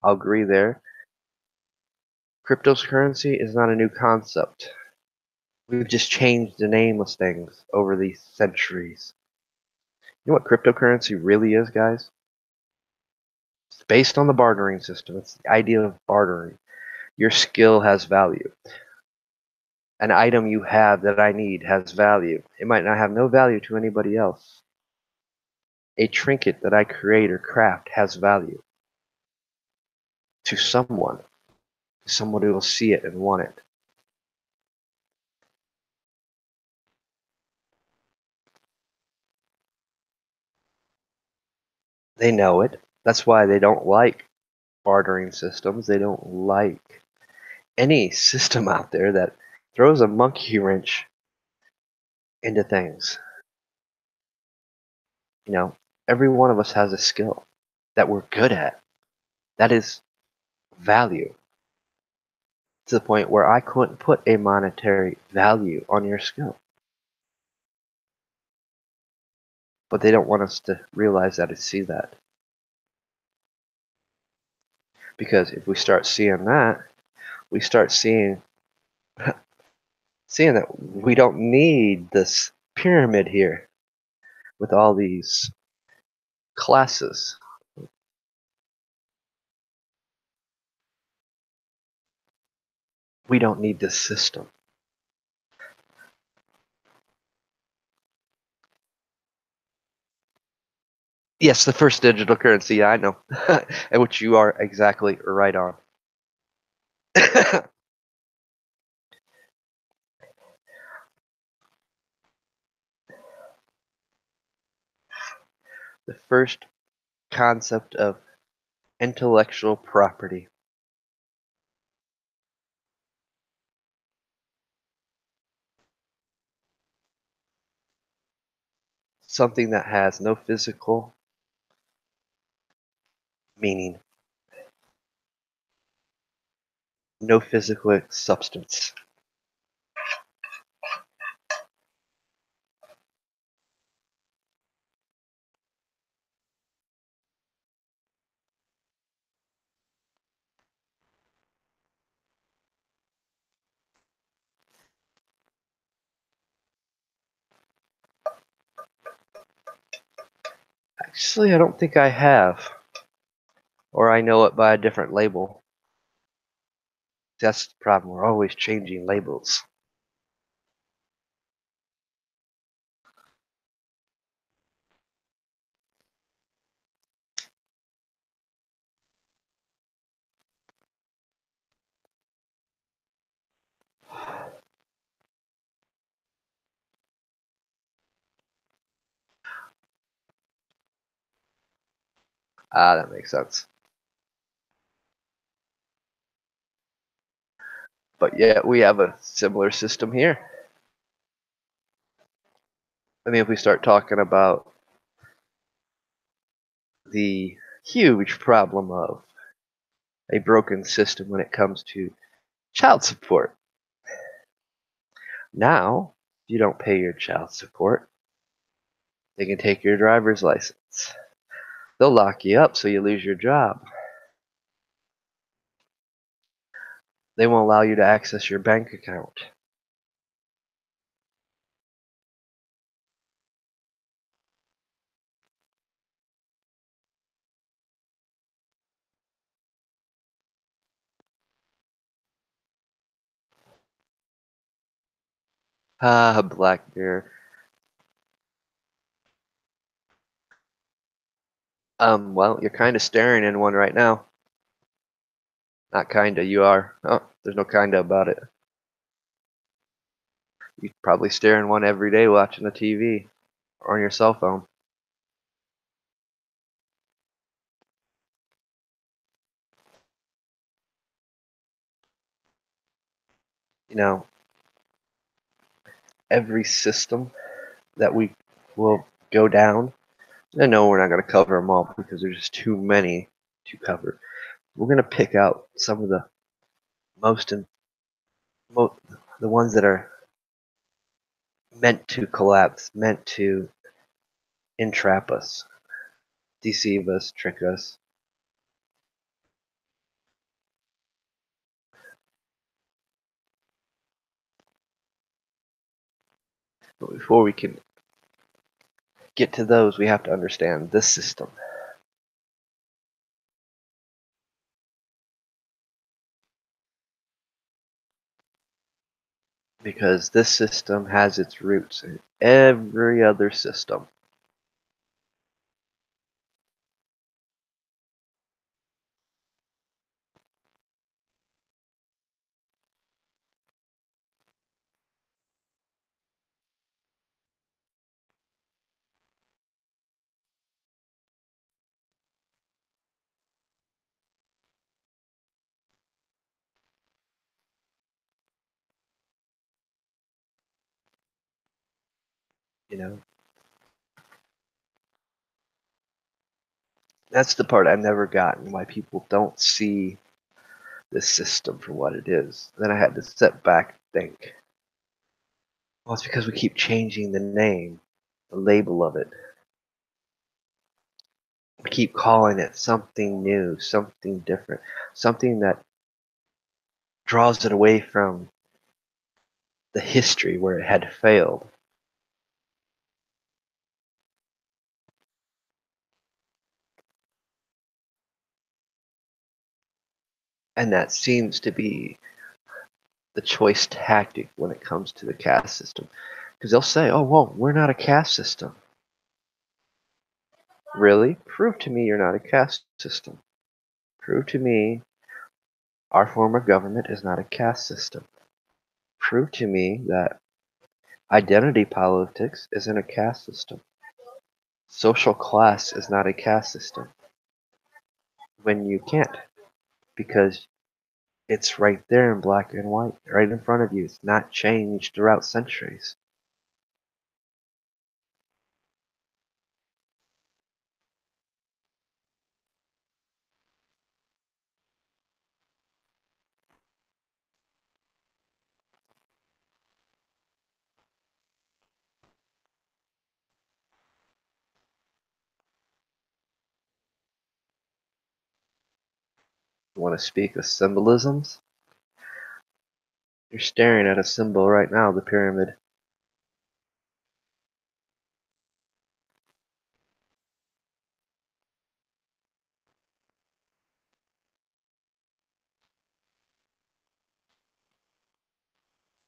I'll agree there. Cryptocurrency is not a new concept. We've just changed the nameless things over these centuries. You know what cryptocurrency really is, guys? It's based on the bartering system. It's the idea of bartering. Your skill has value. An item you have that I need has value. It might not have no value to anybody else. A trinket that I create or craft has value to someone. Someone who will see it and want it. They know it. That's why they don't like bartering systems. They don't like any system out there that throws a monkey wrench into things. You know, every one of us has a skill that we're good at. That is value to the point where I couldn't put a monetary value on your skill. But they don't want us to realize that and see that. Because if we start seeing that, we start seeing that we don't need this pyramid here with all these classes. We don't need this system. Yes, the first digital currency, yeah, I know. And which you are exactly right on. The first concept of intellectual property. Something that has no physical meaning, no physical substance. Actually, I don't think I have. Or I know it by a different label. That's the problem. We're always changing labels. Ah, that makes sense. But yeah, we have a similar system here. I mean, if we start talking about the huge problem of a broken system when it comes to child support. Now, if you don't pay your child support, they can take your driver's license. They'll lock you up so you lose your job. They won't allow you to access your bank account. Ah, Black Bear. Well, you're kind of staring in one right now. Not kinda, you are. Oh, there's no kinda about it. You probably stare in one every day watching the TV or on your cell phone. You know, every system that we will go down. I know we're not going to cover them all because there's just too many to cover. We're going to pick out some of the most, the ones that are meant to collapse, meant to entrap us, deceive us, trick us. But before we can get to those, we have to understand this system. Because this system has its roots in every other system. You know, that's the part I've never gotten, why people don't see this system for what it is. Then I had to step back and think, well, it's because we keep changing the name, the label of it. We keep calling it something new, something different, something that draws it away from the history where it had failed. And that seems to be the choice tactic when it comes to the caste system. Because they'll say, oh, well, we're not a caste system. Really? Prove to me you're not a caste system. Prove to me our form of government is not a caste system. Prove to me that identity politics isn't a caste system. Social class is not a caste system. When you can't, because it's right there in black and white, right in front of you. It's not changed throughout centuries. You want to speak of symbolisms? You're staring at a symbol right now, the pyramid.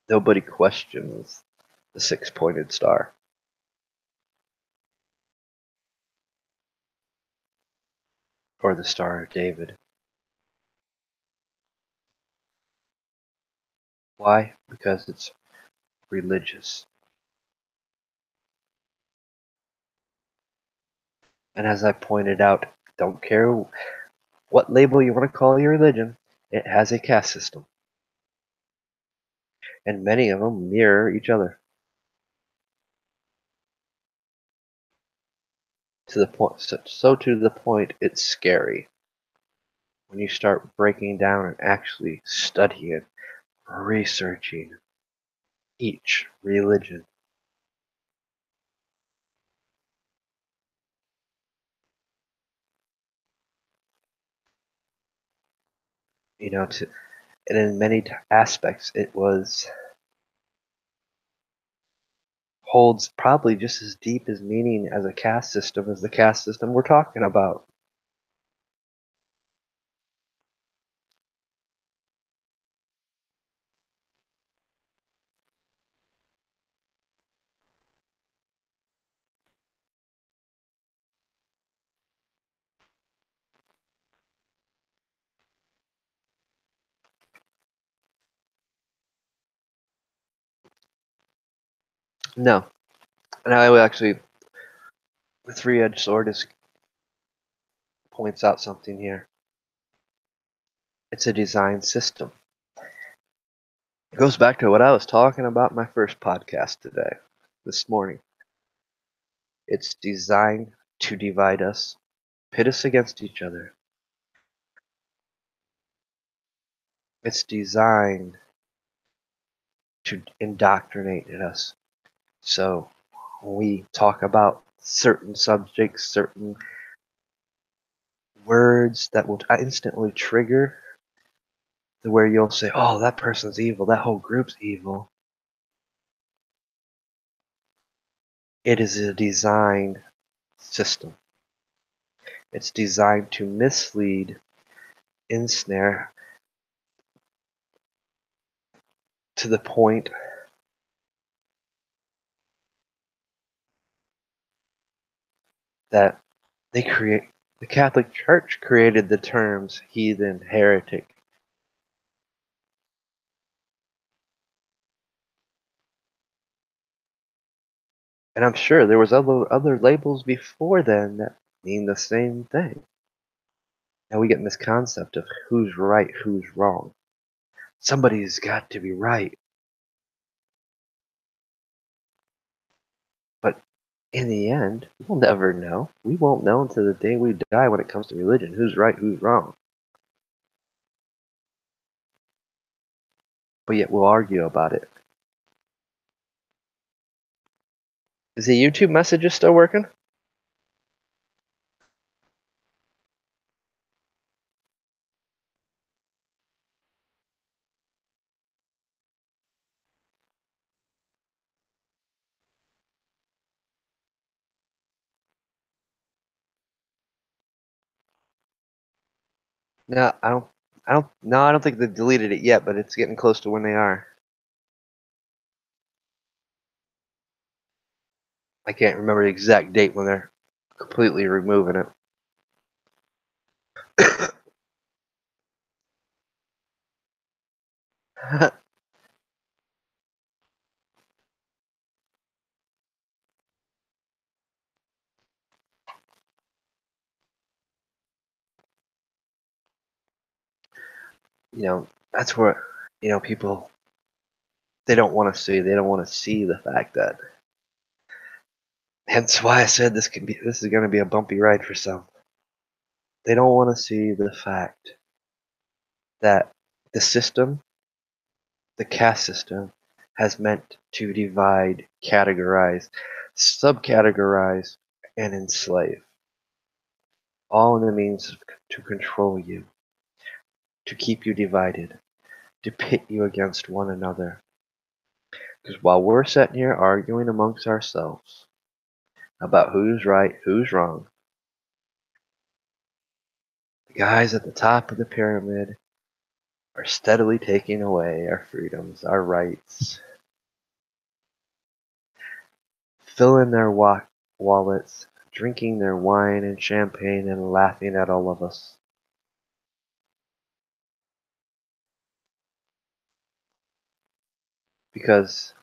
Nobody questions the six-pointed star or the Star of David. Why? Because it's religious. And as I pointed out, don't care what label you want to call your religion, it has a caste system. And many of them mirror each other. To the point, so to the point, it's scary when you start breaking down and actually studying, researching each religion. You know, and in many aspects, it was holds probably just as deep as meaning as a caste system as the caste system we're talking about. No, and I would actually, the three-edged sword is points out something here. It's a design system. It goes back to what I was talking about in my first podcast today, this morning. It's designed to divide us, pit us against each other. It's designed to indoctrinate us, So when we talk about certain subjects, certain words that will instantly trigger to where you'll say, oh, that person's evil, that whole group's evil. It is a designed system. It's designed to mislead, ensnare, to the point that the Catholic Church created the terms heathen, heretic. And I'm sure there was other labels before then that mean the same thing. Now we get in this concept of who's right, who's wrong. Somebody's got to be right. But in the end, we'll never know. We won't know until the day we die when it comes to religion. Who's right, who's wrong. But yet we'll argue about it. Is the YouTube messages still working? No, I don't think they deleted it yet, but it's getting close to when they are. I can't remember the exact date when they're completely removing it. That's where, people, they don't want to see. They don't want to see the fact that. Hence why I said this is going to be a bumpy ride for some. They don't want to see the fact that the system, the caste system, has meant to divide, categorize, subcategorize, and enslave. All in the means to control you, to keep you divided, to pit you against one another. Because while we're sitting here arguing amongst ourselves about who's right, who's wrong, the guys at the top of the pyramid are steadily taking away our freedoms, our rights, filling their wallets, drinking their wine and champagne, and laughing at all of us. Because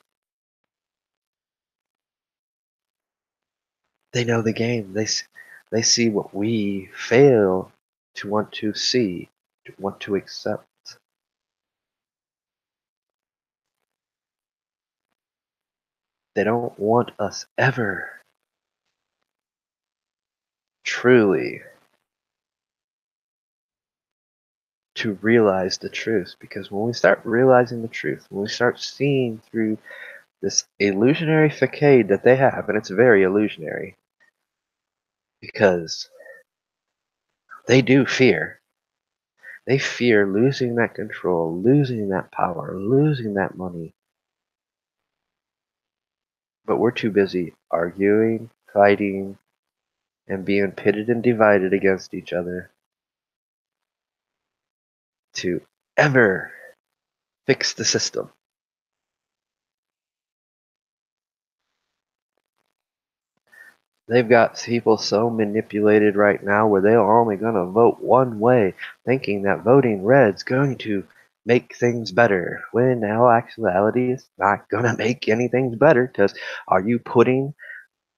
they know the game. They see what we fail to want to see, to want to accept. They don't want us ever truly to realize the truth. Because when we start realizing the truth, when we start seeing through this illusionary facade that they have, and it's very illusionary, because they do fear. They fear losing that control, losing that power, losing that money. But we're too busy arguing, fighting, and being pitted and divided against each other to ever fix the system. They've got people so manipulated right now where they're only going to vote one way, thinking that voting red's going to make things better, when in all actuality it's not going to make anything better. Because are you putting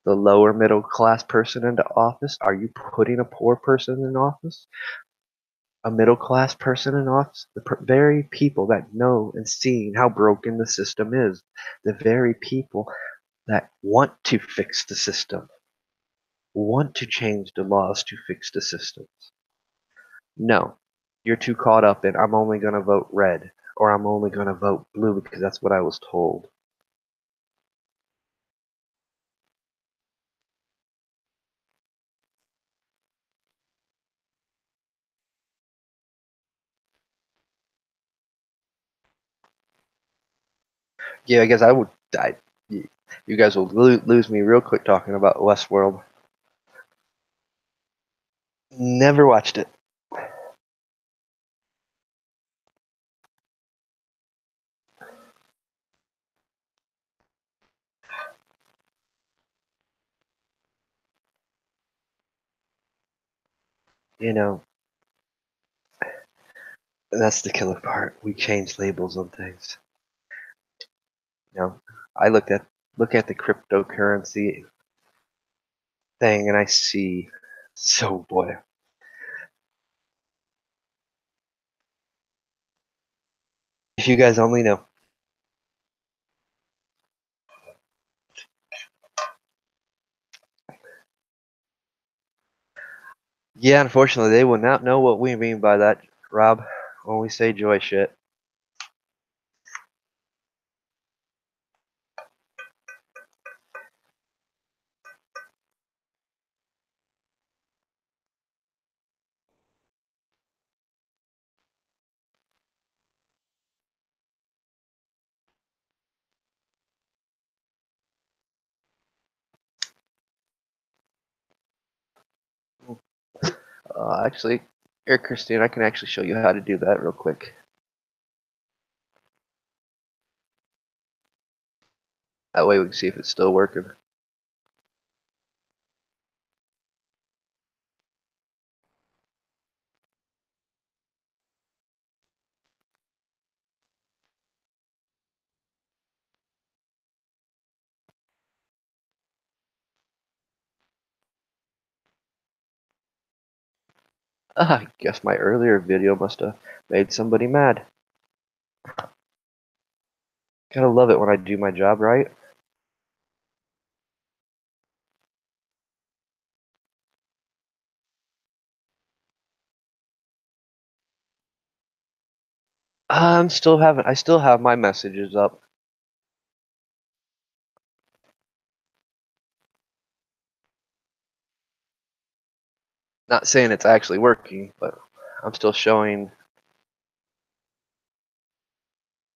the lower middle class person into office? Are you putting a poor person in office? A middle class person in office? The very people that know and seeing how broken the system is, the very people that want to fix the system, want to change the laws to fix the systems. No, you're too caught up in I'm only going to vote red or I'm only going to vote blue because that's what I was told. Yeah, I guess I would. You guys will lose me real quick talking about Westworld. Never watched it. You know, that's the killer part. We change labels on things. You know, I look at the cryptocurrency thing, and I see. So boy, if you guys only know. Yeah, unfortunately, they will not know what we mean by that, Rob, when we say joy shit. Actually, here, Christine, I can actually show you how to do that real quick. That way we can see if it's still working. I guess my earlier video must have made somebody mad. Gotta love it when I do my job right. I still have my messages up. Not saying it's actually working, but I'm still showing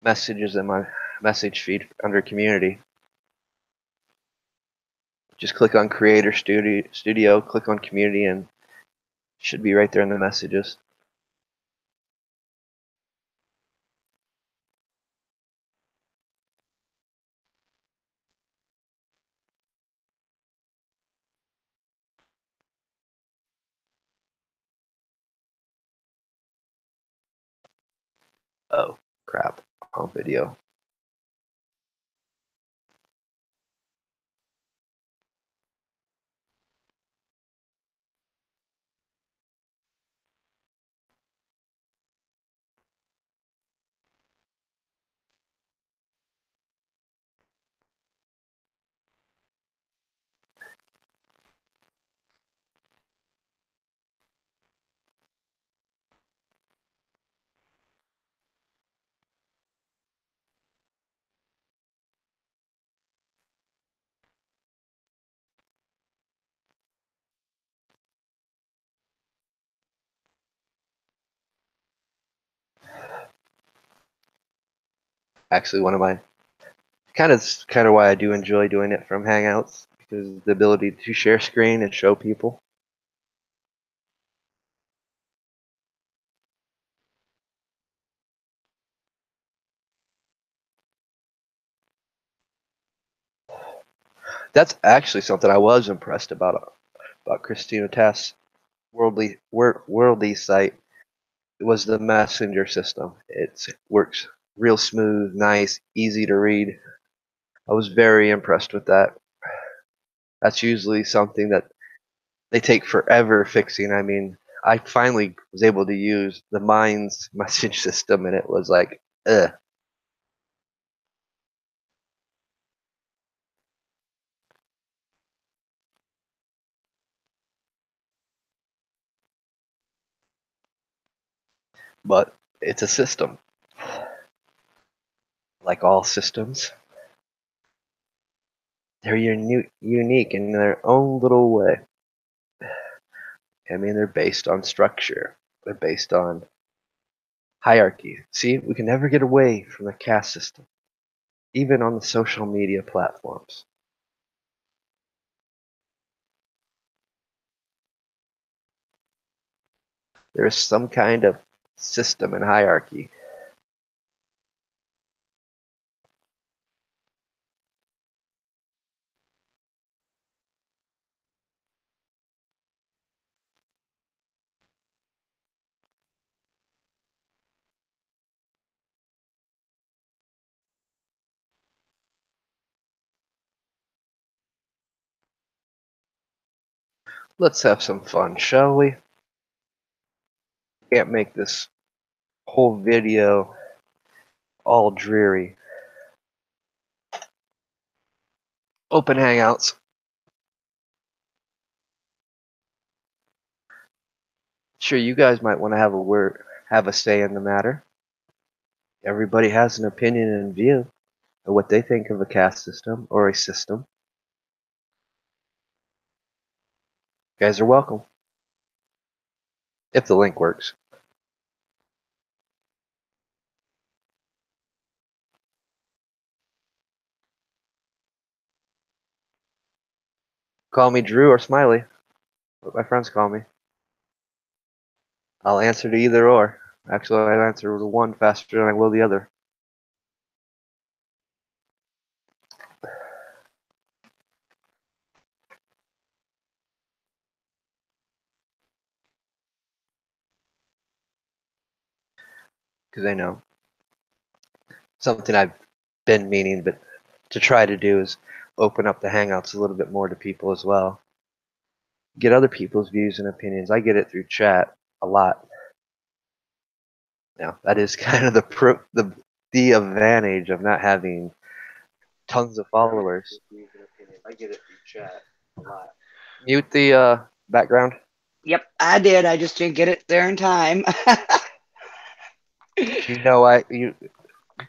messages in my message feed under community. Just click on Creator Studio, click on Community, and it should be right there in the messages. Oh, crap. On video. Actually, one of my kind of why I do enjoy doing it from Hangouts, because the ability to share screen and show people. That's actually something I was impressed about Christina Test's worldly site. It was the messenger system. It works real smooth, nice, easy to read. I was very impressed with that. That's usually something that they take forever fixing. I mean, I finally was able to use the Minds message system, and it was like, ugh. But it's a system, like all systems. They're unique in their own little way. I mean, they're based on structure. They're based on hierarchy. See, we can never get away from the caste system. even on the social media platforms. There is some kind of system and hierarchy. Let's have some fun, shall we? Can't make this whole video all dreary. Open Hangouts. Sure, you guys might want to have a say in the matter. Everybody has an opinion and view of what they think of a caste system or a system. You guys are welcome. If the link works. Call me Drew or Smiley. What my friends call me. I'll answer to either or. Actually, I'll answer to one faster than I will the other. Because I know. Something I've been meaning but to try to do is open up the Hangouts a little bit more to people as well. Get other people's views and opinions. I get it through chat a lot. Now, that is kind of the advantage of not having tons of followers. I get it through chat a lot. Mute the background. Yep, I did. I just didn't get it there in time. You know,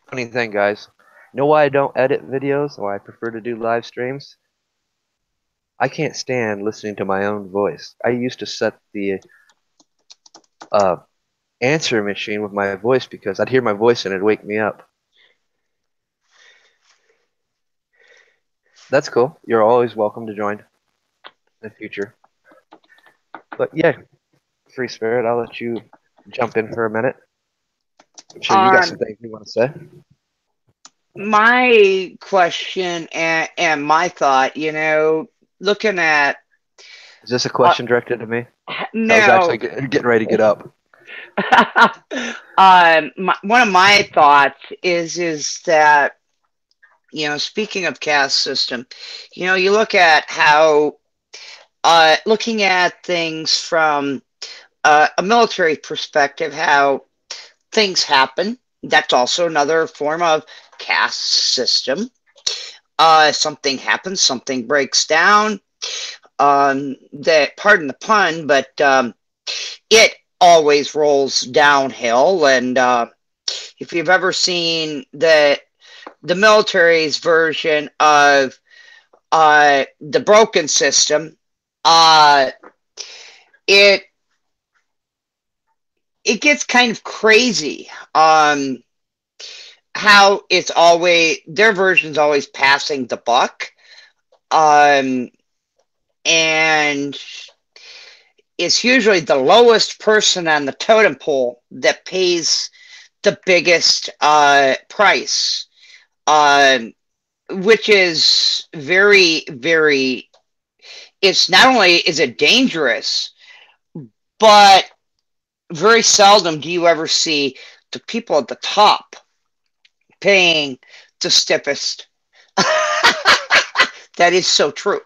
funny thing, guys. You know why I don't edit videos? Why I prefer to do live streams? I can't stand listening to my own voice. I used to set the answer machine with my voice because I'd hear my voice and it'd wake me up. That's cool. You're always welcome to join in the future. But yeah, Free Spirit, I'll let you jump in for a minute. I'm sure you got some things you want to say. My question and my thought, looking at Is this a question directed to me? I was no, actually getting ready to get up. one of my thoughts is that speaking of caste system, you look at how looking at things from a military perspective, how things happen. That's also another form of caste system. Something happens, something breaks down. That, pardon the pun, but it always rolls downhill. And if you've ever seen the military's version of the broken system, it it gets kind of crazy. How it's always their version's always passing the buck, and it's usually the lowest person on the totem pole that pays the biggest price, which is very, very. It's not only is it dangerous, but very seldom do you ever see the people at the top paying the stiffest. That is so true.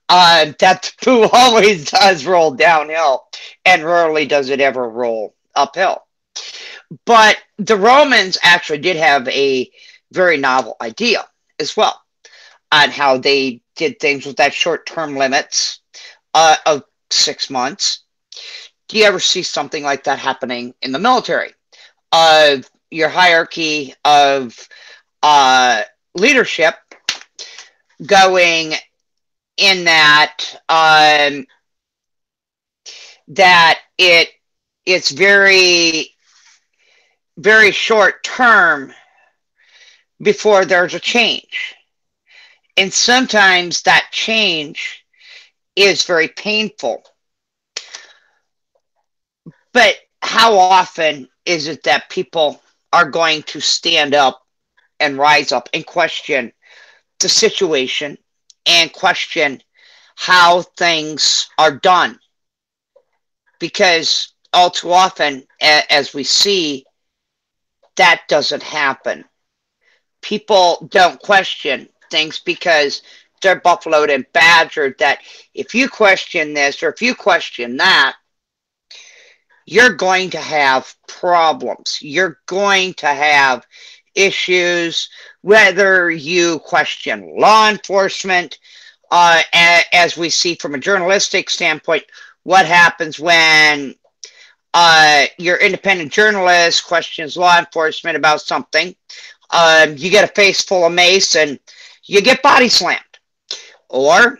That poo always does roll downhill, and rarely does it ever roll uphill. But the Romans actually did have a very novel idea as well on how they did things with that short-term limits of 6 months. Do you ever see something like that happening in the military? Your hierarchy of leadership going in that it's very, very short term before there's a change. And sometimes that change is very painful. But how often is it that people are going to stand up and rise up and question the situation and question how things are done? Because all too often, as we see, that doesn't happen. People don't question things because they're buffaloed and badgered that if you question this or if you question that, you're going to have problems. You're going to have issues, whether you question law enforcement, as we see from a journalistic standpoint, what happens when your independent journalist questions law enforcement about something. You get a face full of mace and you get body slammed. Or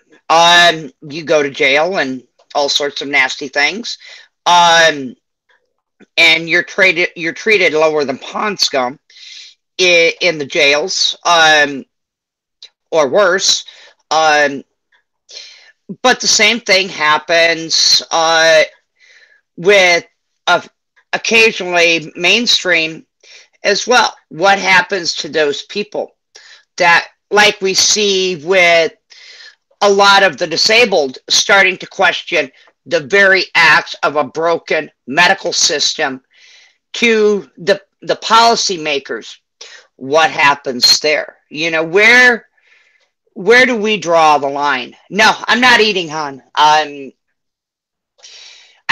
you go to jail and all sorts of nasty things. And you're treated lower than pond scum in the jails, or worse. But the same thing happens with occasionally mainstream as well. What happens to those people that, like we see with a lot of the disabled, starting to question the very acts of a broken medical system to the policymakers? What happens there? You know, where do we draw the line? No, I'm not eating, hon.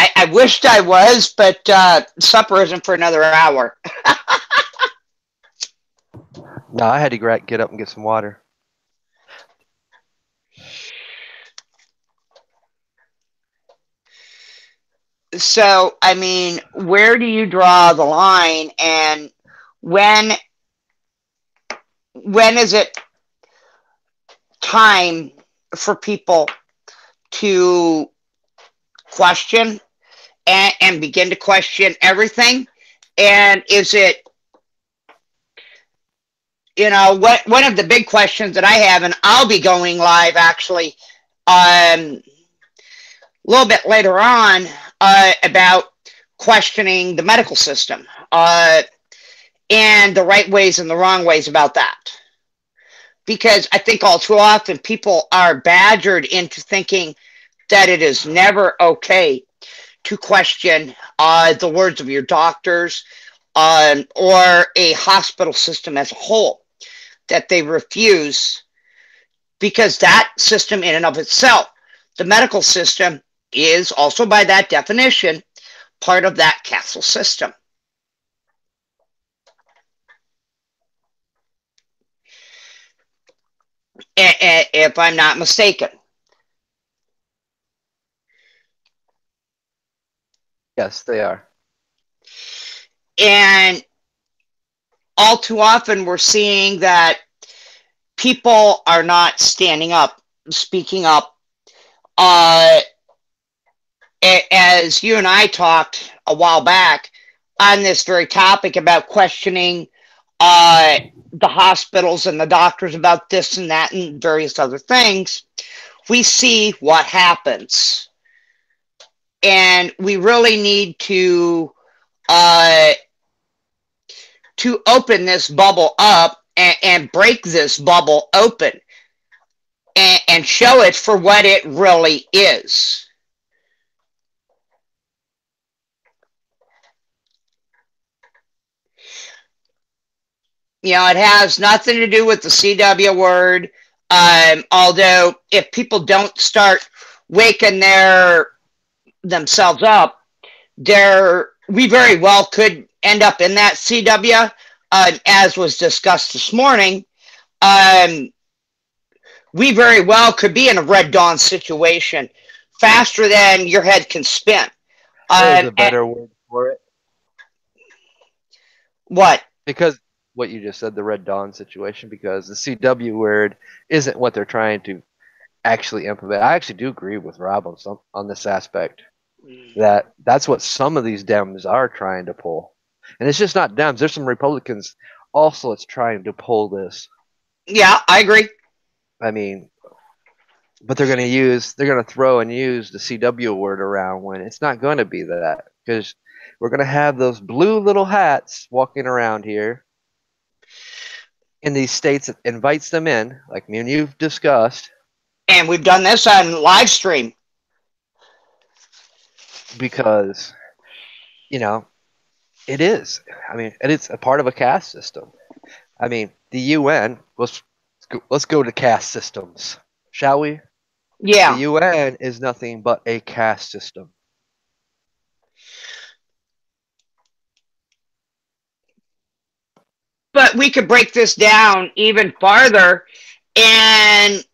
I wished I was, but supper isn't for another hour. No, I had to get up and get some water. So, I mean, where do you draw the line, and when is it time for people to question and begin to question everything? And is it, you know, one of the big questions that I have, and I'll be going live actually a little bit later on about questioning the medical system and the right ways and the wrong ways about that. Because I think all too often people are badgered into thinking that it is never okay to question the words of your doctors or a hospital system as a whole, that they refuse, because that system in and of itself, the medical system, is also by that definition part of that castle system. If I'm not mistaken. Yes, they are. And all too often we're seeing that people are not standing up, speaking up. As you and I talked a while back on this very topic about questioning the hospitals and the doctors about this and that and various other things, we see what happens. And we really need to open this bubble up and break this bubble open and show it for what it really is. You know, it has nothing to do with the CW word. Although if people don't start waking themselves up, we very well could end up in that CW, as was discussed this morning. We very well could be in a Red Dawn situation faster than your head can spin. There's a better word for it. What? Because what you just said, the Red Dawn situation, because the CW word isn't what they're trying to actually implement. I actually do agree with Rob on this aspect. That's what some of these Dems are trying to pull. And it's just not Dems. There's some Republicans also that's trying to pull this. Yeah, I agree. I mean, but they're going to throw and use the CW word around when it's not going to be that, because we're going to have those blue little hats walking around here in these states that invites them in, like me and you've discussed, And we've done this on live stream. because you know it is. I mean, and it's a part of a caste system. I mean, the UN. Let's go to caste systems, shall we? The Yeah. UN is nothing but a caste system. But we could break this down even farther and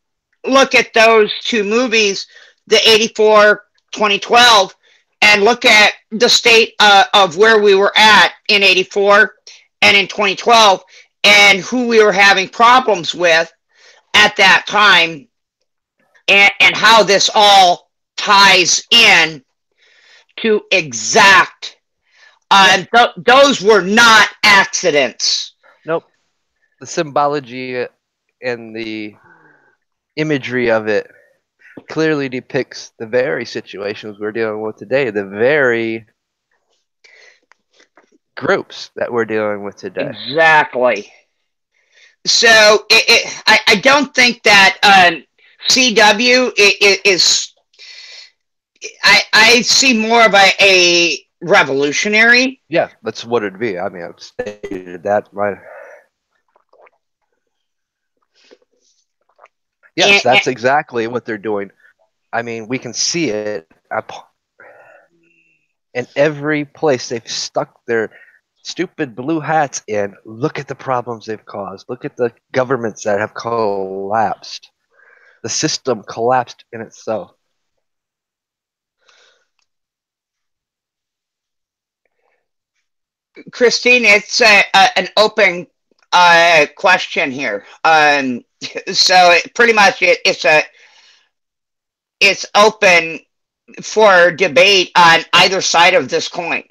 look at those two movies, the 84, 2012, and look at the state of where we were at in 84 and in 2012 and who we were having problems with at that time, and how this all ties in to exact. Those were not accidents. Nope. The symbology and the imagery of it clearly depicts the very situations we're dealing with today, the very groups that we're dealing with today. Exactly. So I don't think that CW is. I see more of a revolutionary. Yeah, that's what it'd be. I mean, I've stated that. Yes, that's exactly what they're doing. I mean, we can see it in every place they've stuck their stupid blue hats in. Look at the problems they've caused. Look at the governments that have collapsed. The system collapsed in itself. Christine, it's an open question here. So pretty much it's open for debate on either side of this coin.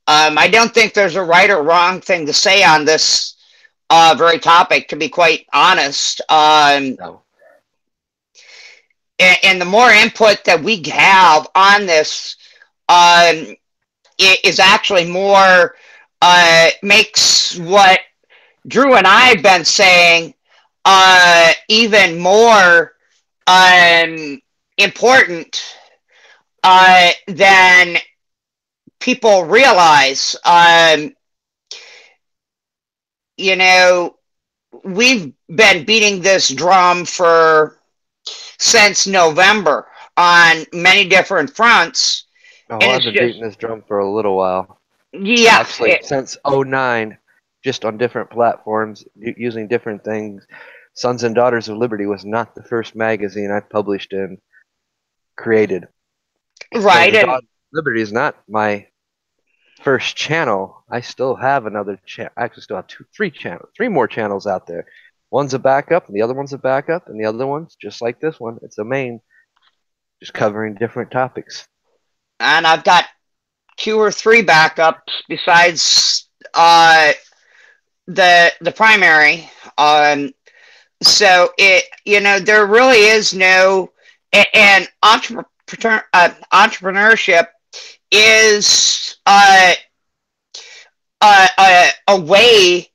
I don't think there's a right or wrong thing to say on this very topic, to be quite honest. No. And the more input that we have on this, it is actually more makes what Drew and I have been saying even more important than people realize. You know, we've been beating this drum since November on many different fronts. Oh, I've been beating this drum for a little while. Yeah. Actually, since 2009, just on different platforms, using different things. Sons and Daughters of Liberty was not the first magazine I published and created. Right. Sons and Daughters of Liberty is not my first channel. I still have another channel. I actually still have three more channels out there. One's a backup, and the other one's a backup, and the other one's just like this one. It's a main, just covering different topics. And I've got 2 or 3 backups besides the primary. So there really is no, and entrepreneurship is a way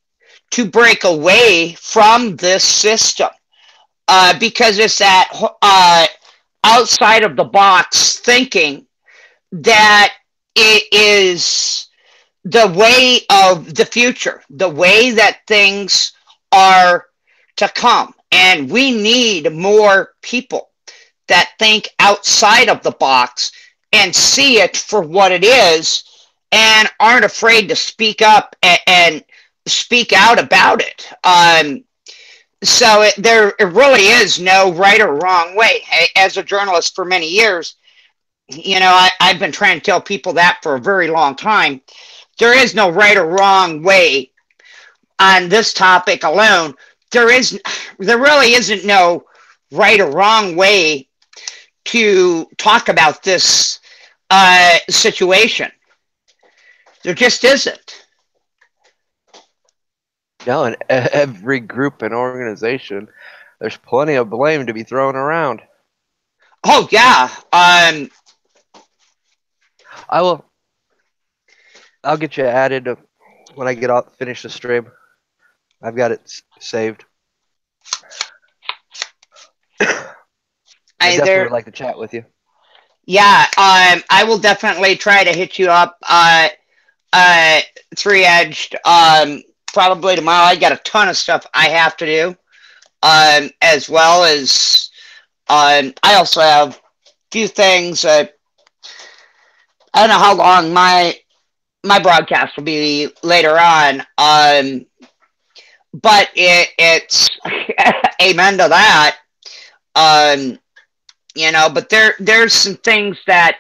to break away from this system, because it's that outside of the box thinking that it is the way of the future, the way that things are to come. And we need more people that think outside of the box and see it for what it is and aren't afraid to speak up and speak out about it. So there really is no right or wrong way. As a journalist for many years, I've been trying to tell people that for a very long time. There is no right or wrong way on this topic alone. There really isn't no right or wrong way to talk about this situation. There just isn't. No, in every group and organization, there's plenty of blame to be thrown around. Oh yeah. I will. I'll get you added when I get off finish the stream. I've got it saved. I definitely Either would like to chat with you. yeah. I will definitely try to hit you up. Uh, three edged. Probably tomorrow. I got a ton of stuff I have to do. As well as I also have a few things. I don't know how long my broadcast will be later on. But it's amen to that. Um, but there's some things that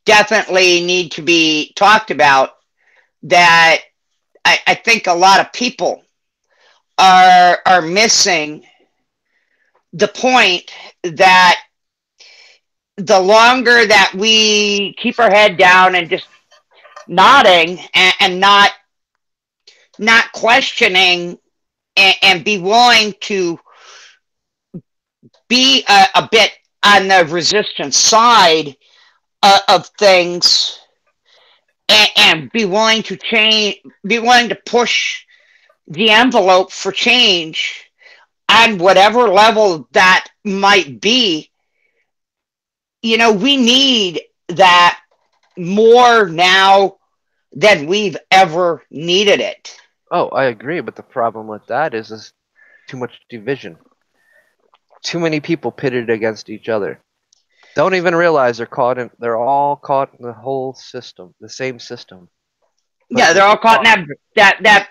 definitely need to be talked about that I think a lot of people are missing the point that the longer that we keep our head down and just nodding and not questioning and be willing to be a bit on the resistance side of things and be willing to change, be willing to push the envelope for change on whatever level that might be. We need that more now than we've ever needed it. Oh, I agree, but the problem with that is too much division. Too many people pitted against each other. Don't even realize they're all caught in the whole system, the same system. But Yeah, they're when all you caught in talk, that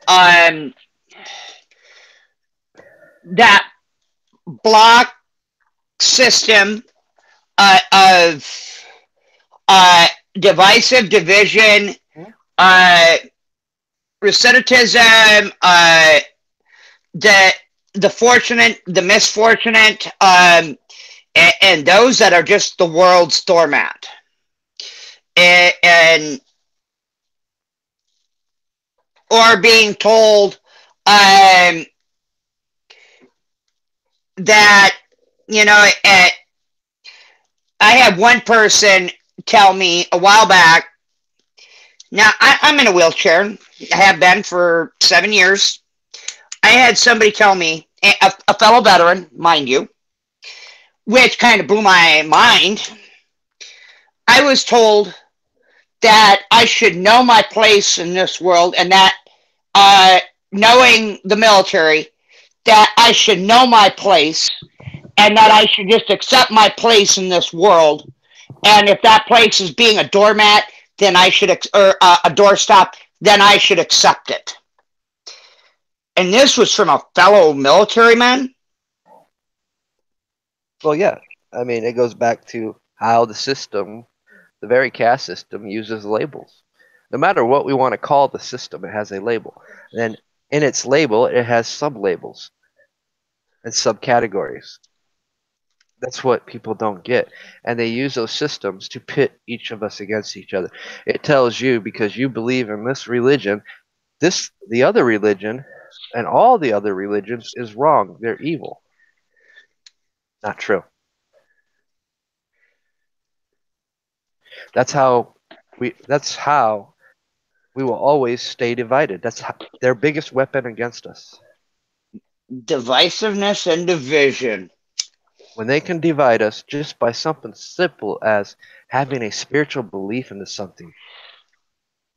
um that block system of divisive division, uh, recidivism, the the fortunate, the misfortunate, and those that are just the world's doormat, and or being told that I had one person tell me a while back. Now I'm in a wheelchair. I have been for 7 years. I had somebody tell me, a fellow veteran, mind you, which kind of blew my mind. I was told that I should know my place in this world, and that knowing the military, that I should know my place, and that I should just accept my place in this world. And if that place is being a doormat, then I should, or a doorstop, then I should accept it. And this was from a fellow military man. well, yeah, I mean, it goes back to how the system, the very caste system, uses labels. No matter what we want to call the system, it has a label. And then in its label, it has sub-labels and subcategories. That's what people don't get. And they use those systems to pit each of us against each other. It tells you because you believe in this religion, the other religion and all the other religions is wrong. They're evil. Not true. That's how we will always stay divided. That's their biggest weapon against us. Divisiveness and division. When they can divide us just by something simple as having a spiritual belief into something,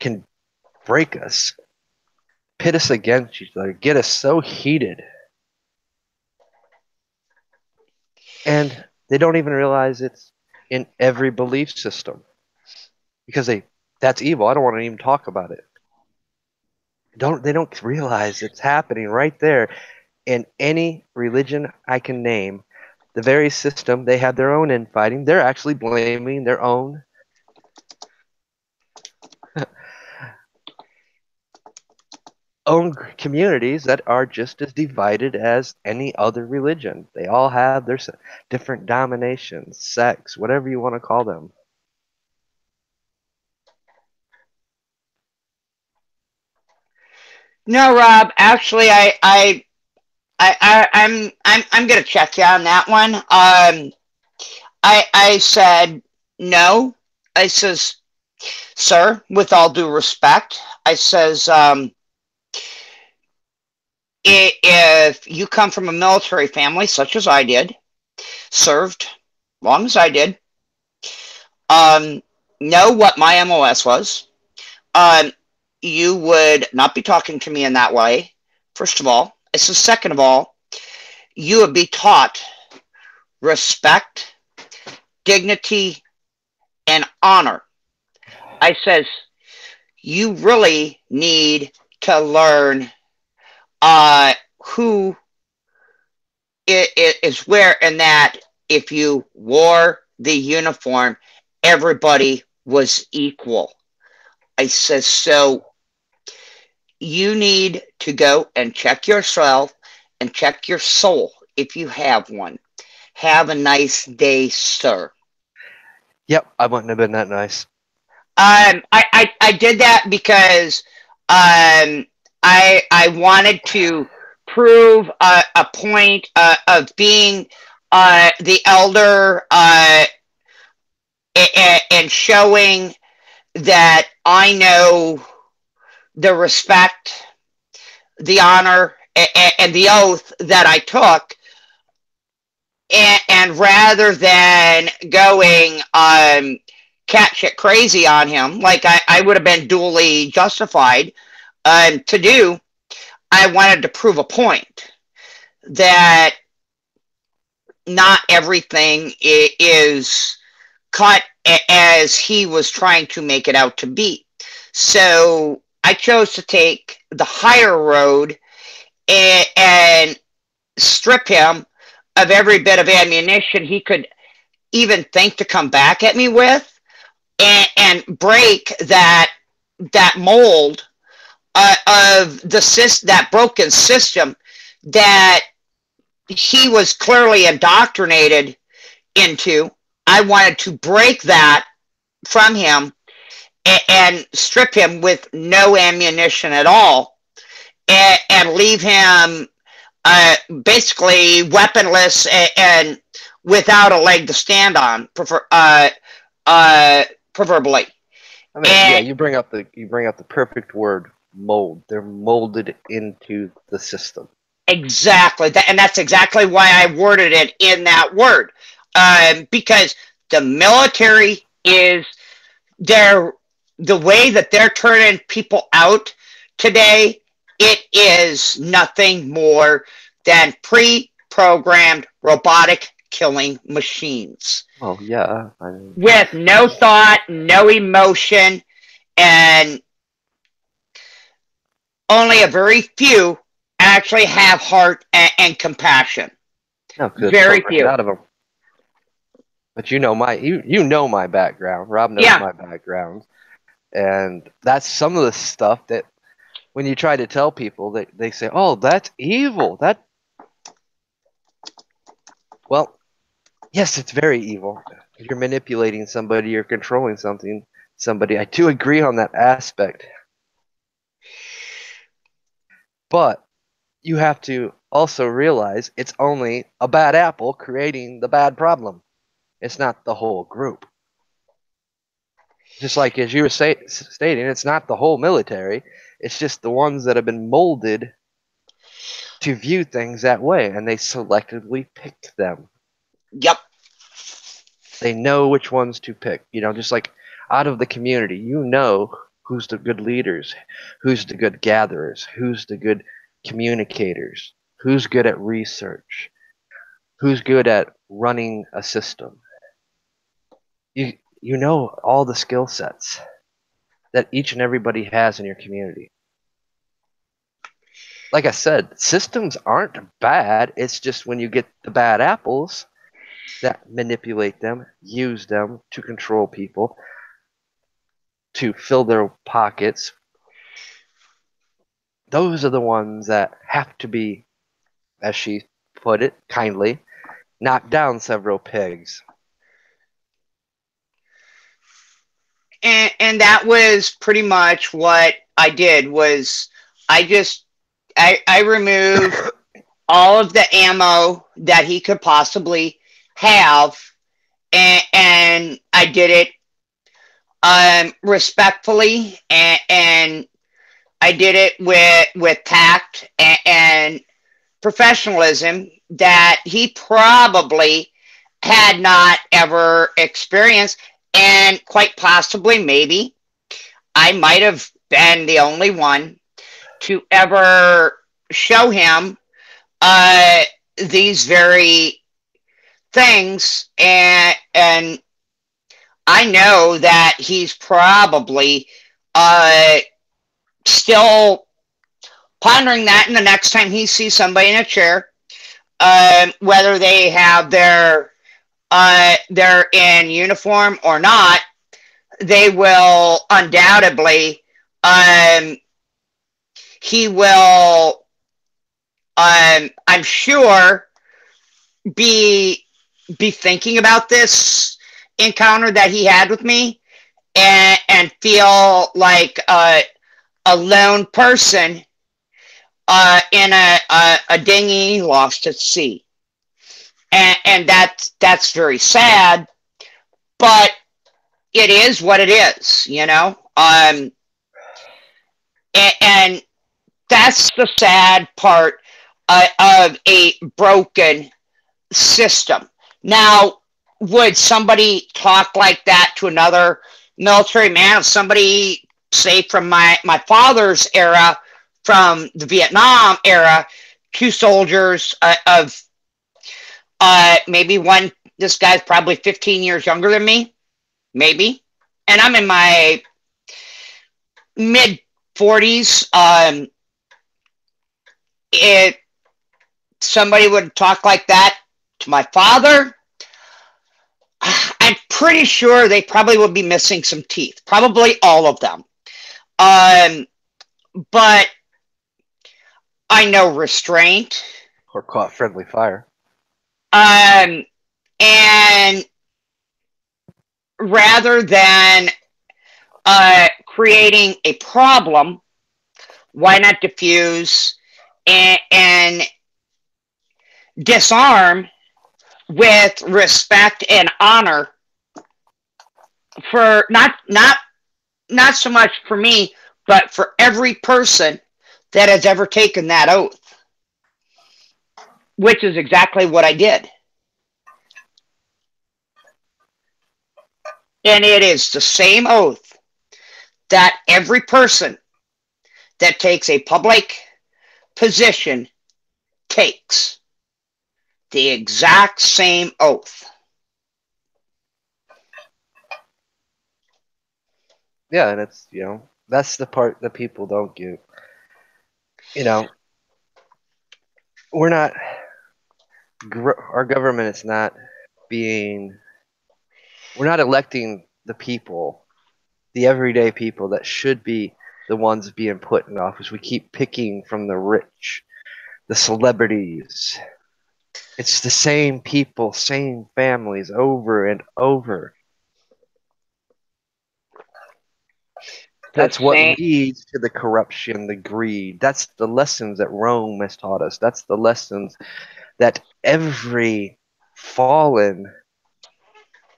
can break us, pit us against each other, get us so heated. And they don't even realize it's in every belief system because that's evil. I don't want to even talk about it. They don't realize it's happening right there in any religion I can name. The very system, they have their own infighting. They're actually blaming their own communities that are just as divided as any other religion. They all have their different dominations, sects, whatever you want to call them. No, Rob. Actually, I'm gonna check you on that one. I said no. I says, sir, with all due respect, I says, if you come from a military family such as I did, served long as I did, um, know what my MOS was. Um, you would not be talking to me in that way. First of all, I says, second of all, you would be taught respect, dignity, and honor. I says, you really need to learn who is where, and that if you wore the uniform, everybody was equal. I says, so you need to go and check yourself and check your soul if you have one. Have a nice day, sir. Yep, I wouldn't have been that nice. I did that because I wanted to prove a point of being the elder and showing that I know the respect, the honor, and the oath that I took. And rather than going cat shit crazy on him, like I would have been duly justified to do, I wanted to prove a point that not everything is cut as he was trying to make it out to be. So I chose to take the higher road and strip him of every bit of ammunition he could even think to come back at me with, and break that mold of that broken system that he was clearly indoctrinated into. I wanted to break that from him and strip him with no ammunition at all, and leave him basically weaponless and without a leg to stand on, proverbially. I mean, yeah, And you bring up the perfect word, mold. They're molded into the system. exactly, and that's exactly why I worded it in that word, because the military is their the way that they're turning people out today. It is nothing more than pre-programmed robotic killing machines Well, yeah, I mean, with no thought, no emotion, and only a very few actually have heart and compassion. no, because it's Very programmed few. out of them. But you know my background. Rob knows Yeah. my background, and that's some of the stuff that when you try to tell people, they say, "Oh, that's evil." Well, yes, it's very evil. You're manipulating somebody, you're controlling somebody. I do agree on that aspect. But you have to also realize it's only a bad apple creating the bad problem. It's not the whole group. Just like as you were stating, it's not the whole military. It's just the ones that have been molded to view things that way, and they selectively pick them. Yep. They know which ones to pick. Just like out of the community, you know who's the good leaders, who's the good gatherers, who's the good communicators, who's good at research, who's good at running a system. You know all the skill sets that each and everybody has in your community. Like I said, systems aren't bad. It's just when you get the bad apples that manipulate them, use them to control people, to fill their pockets. Those are the ones that have to be, as she put it kindly, knock down several pigs. And that was pretty much what I did, was I removed all of the ammo that he could possibly have, and I did it respectfully, and I did it with tact and professionalism that he probably had not ever experienced, and quite possibly, maybe, I might have been the only one to ever show him uh, these very things, and I know that he's probably uh, still pondering that. And the next time he sees somebody in a chair, whether they have they're in uniform or not, they will undoubtedly he will I'm sure be thinking about this encounter that he had with me, and feel like a lone person in a dinghy lost at sea, and that's very sad, but it is what it is, you know. And that's the sad part of a broken system. Now, would somebody talk like that to another military man? If somebody, say, from my father's era, from the Vietnam era, two soldiers of maybe one, this guy's probably 15 years younger than me, maybe, and I'm in my mid 40s. If somebody would talk like that to my father, I'm pretty sure they probably would be missing some teeth, probably all of them. But I know restraint. Or caught friendly fire. And rather than creating a problem, why not diffuse and disarm with respect and honor, for not so much for me, but for every person that has ever taken that oath, which is exactly what I did. And it is the same oath that every person that takes a public position takes. The exact same oath. Yeah, and it's, that's the part that people don't get. We're not, our government is not being, we're not electing the people, the everyday people that should be the ones being put in office. We keep picking from the rich, the celebrities. It's the same people, same families over and over. That's what leads to the corruption, the greed. That's the lessons that Rome has taught us. That's the lessons that every fallen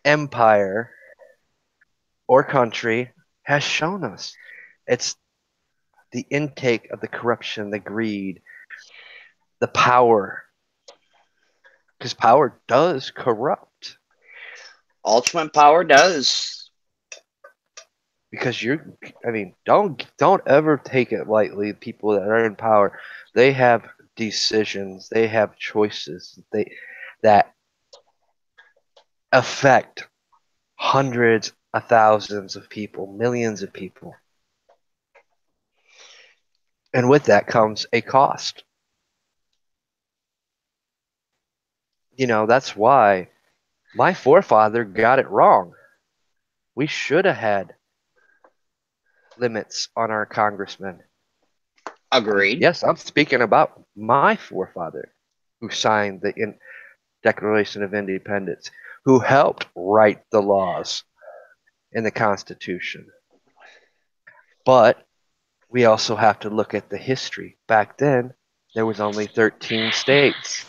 empire or country has shown us. It's the intake of the corruption, the greed, the power. Because power does corrupt. Ultimate power does. Because don't ever take it lightly. People that are in power, they have decisions, they have choices that affect hundreds of thousands of people, millions of people. And with that comes a cost. That's why my forefather got it wrong. We should have had limits on our congressmen. Agreed. Yes, I'm speaking about my forefather who signed the Declaration of Independence, who helped write the laws in the Constitution. But We also have to look at the history. Back then, there was only 13 states.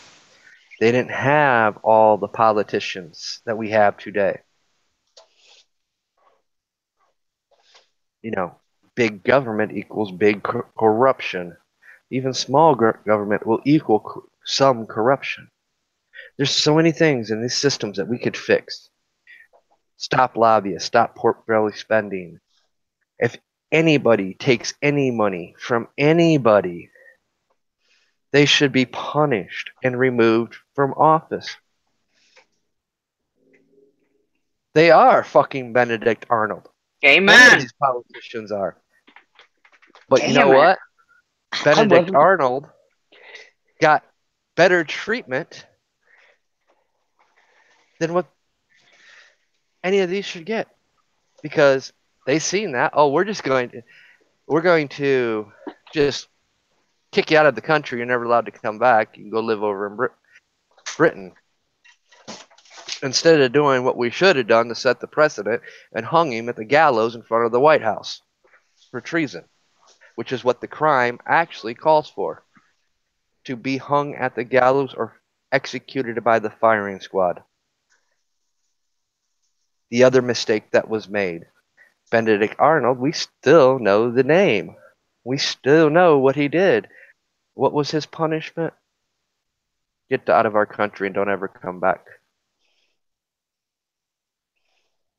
They didn't have all the politicians that we have today. You know, big government equals big corruption. Even small government will equal some corruption. There's so many things in these systems that we could fix. Stop lobbyists, stop pork belly spending. If anybody takes any money from anybody, they should be punished and removed from office. They are fucking Benedict Arnold. Many of Amen. these politicians are. But you know Damn it. what? I Benedict wasn't. Arnold got better treatment than what any of these should get because they seen that. Oh, we're going to just kick you out of the country. You're never allowed to come back. You can go live over in Britain. Instead of doing what we should have done to set the precedent and hung him at the gallows in front of the White House for treason, which is what the crime actually calls for. To be hung at the gallows or executed by the firing squad. The other mistake that was made, Benedict Arnold, we still know the name. We still know what he did. What was his punishment? Get out of our country and don't ever come back.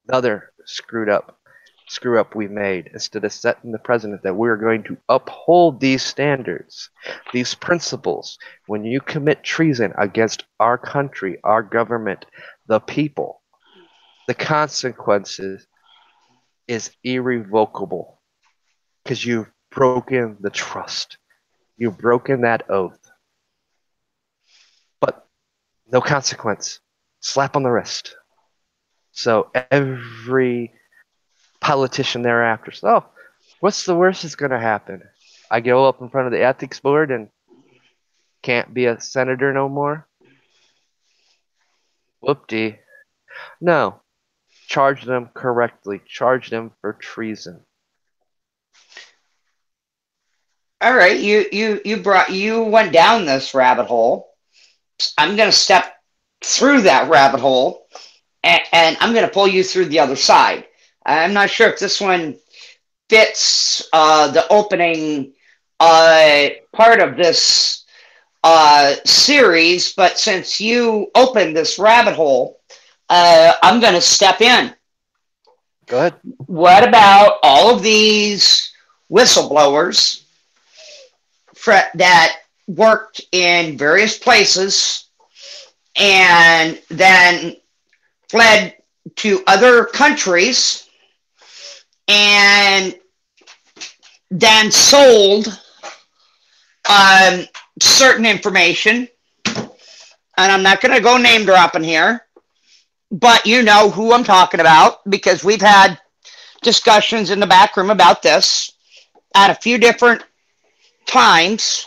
Another screw up we made. Instead of setting the precedent that we're going to uphold these standards, these principles. When you commit treason against our country, our government, the people, the consequences is irrevocable because you've broken the trust. You've broken that oath. But no consequence. Slap on the wrist. So every politician thereafter says, oh, what's the worst that's going to happen? I go up in front of the ethics board and can't be a senator no more? Whoop-dee. No. Charge them correctly. Charge them for treason. All right, you went down this rabbit hole. I'm going to step through that rabbit hole, and I'm going to pull you through the other side. I'm not sure if this one fits the opening part of this series, but since you opened this rabbit hole, I'm going to step in. Go ahead. What about all of these whistleblowers that worked in various places and then fled to other countries and then sold certain information? And I'm not going to go name dropping here, but you know who I'm talking about because we've had discussions in the back room about this at a few different times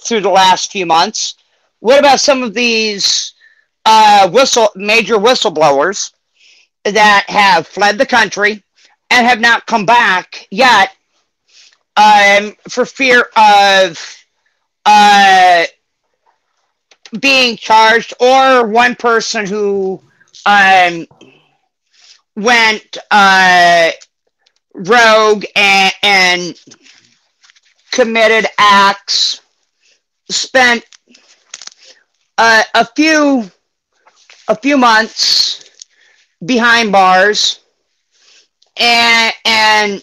through the last few months. What about some of these major whistleblowers that have fled the country and have not come back yet for fear of being charged, or one person who went rogue and committed acts, spent a few months behind bars and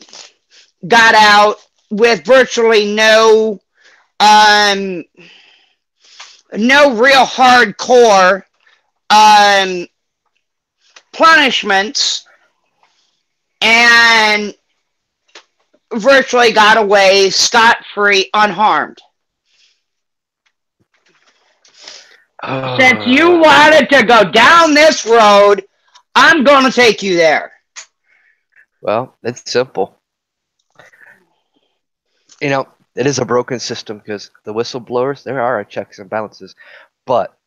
got out with virtually no real hardcore punishments and virtually got away scot-free, unharmed. Since you wanted to go down this road, I'm going to take you there. Well, it's simple. You know, it is a broken system because the whistleblowers, there are checks and balances. But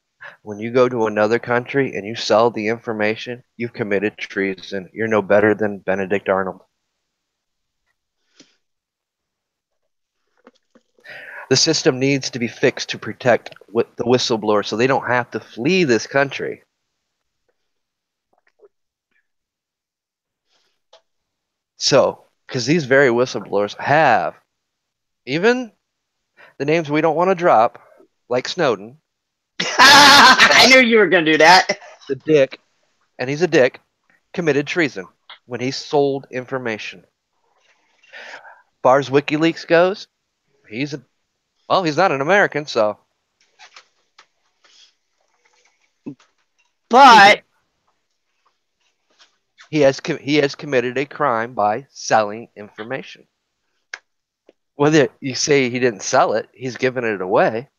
when you go to another country and you sell the information, you've committed treason. You're no better than Benedict Arnold. The system needs to be fixed to protect the whistleblower so they don't have to flee this country. So, because these very whistleblowers have, even the names we don't want to drop, like Snowden, I knew you were going to do that. the dick, and he's a dick, committed treason when he sold information. As far as WikiLeaks goes, he's not an American, so But he has committed a crime by selling information. Whether you say he didn't sell it, he's given it away.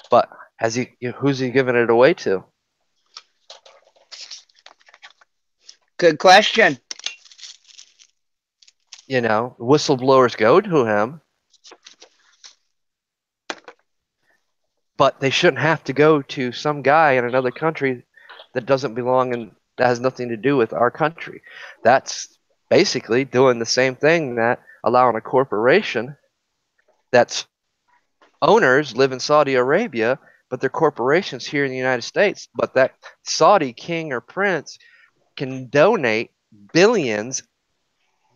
But who's he given it away to? good question. Whistleblowers go to him, but they shouldn't have to go to some guy in another country that doesn't belong and that has nothing to do with our country. That's basically doing the same thing that allowing a corporation that's owners live in Saudi Arabia, but their corporations here in the United States, but that Saudi king or prince can donate billions,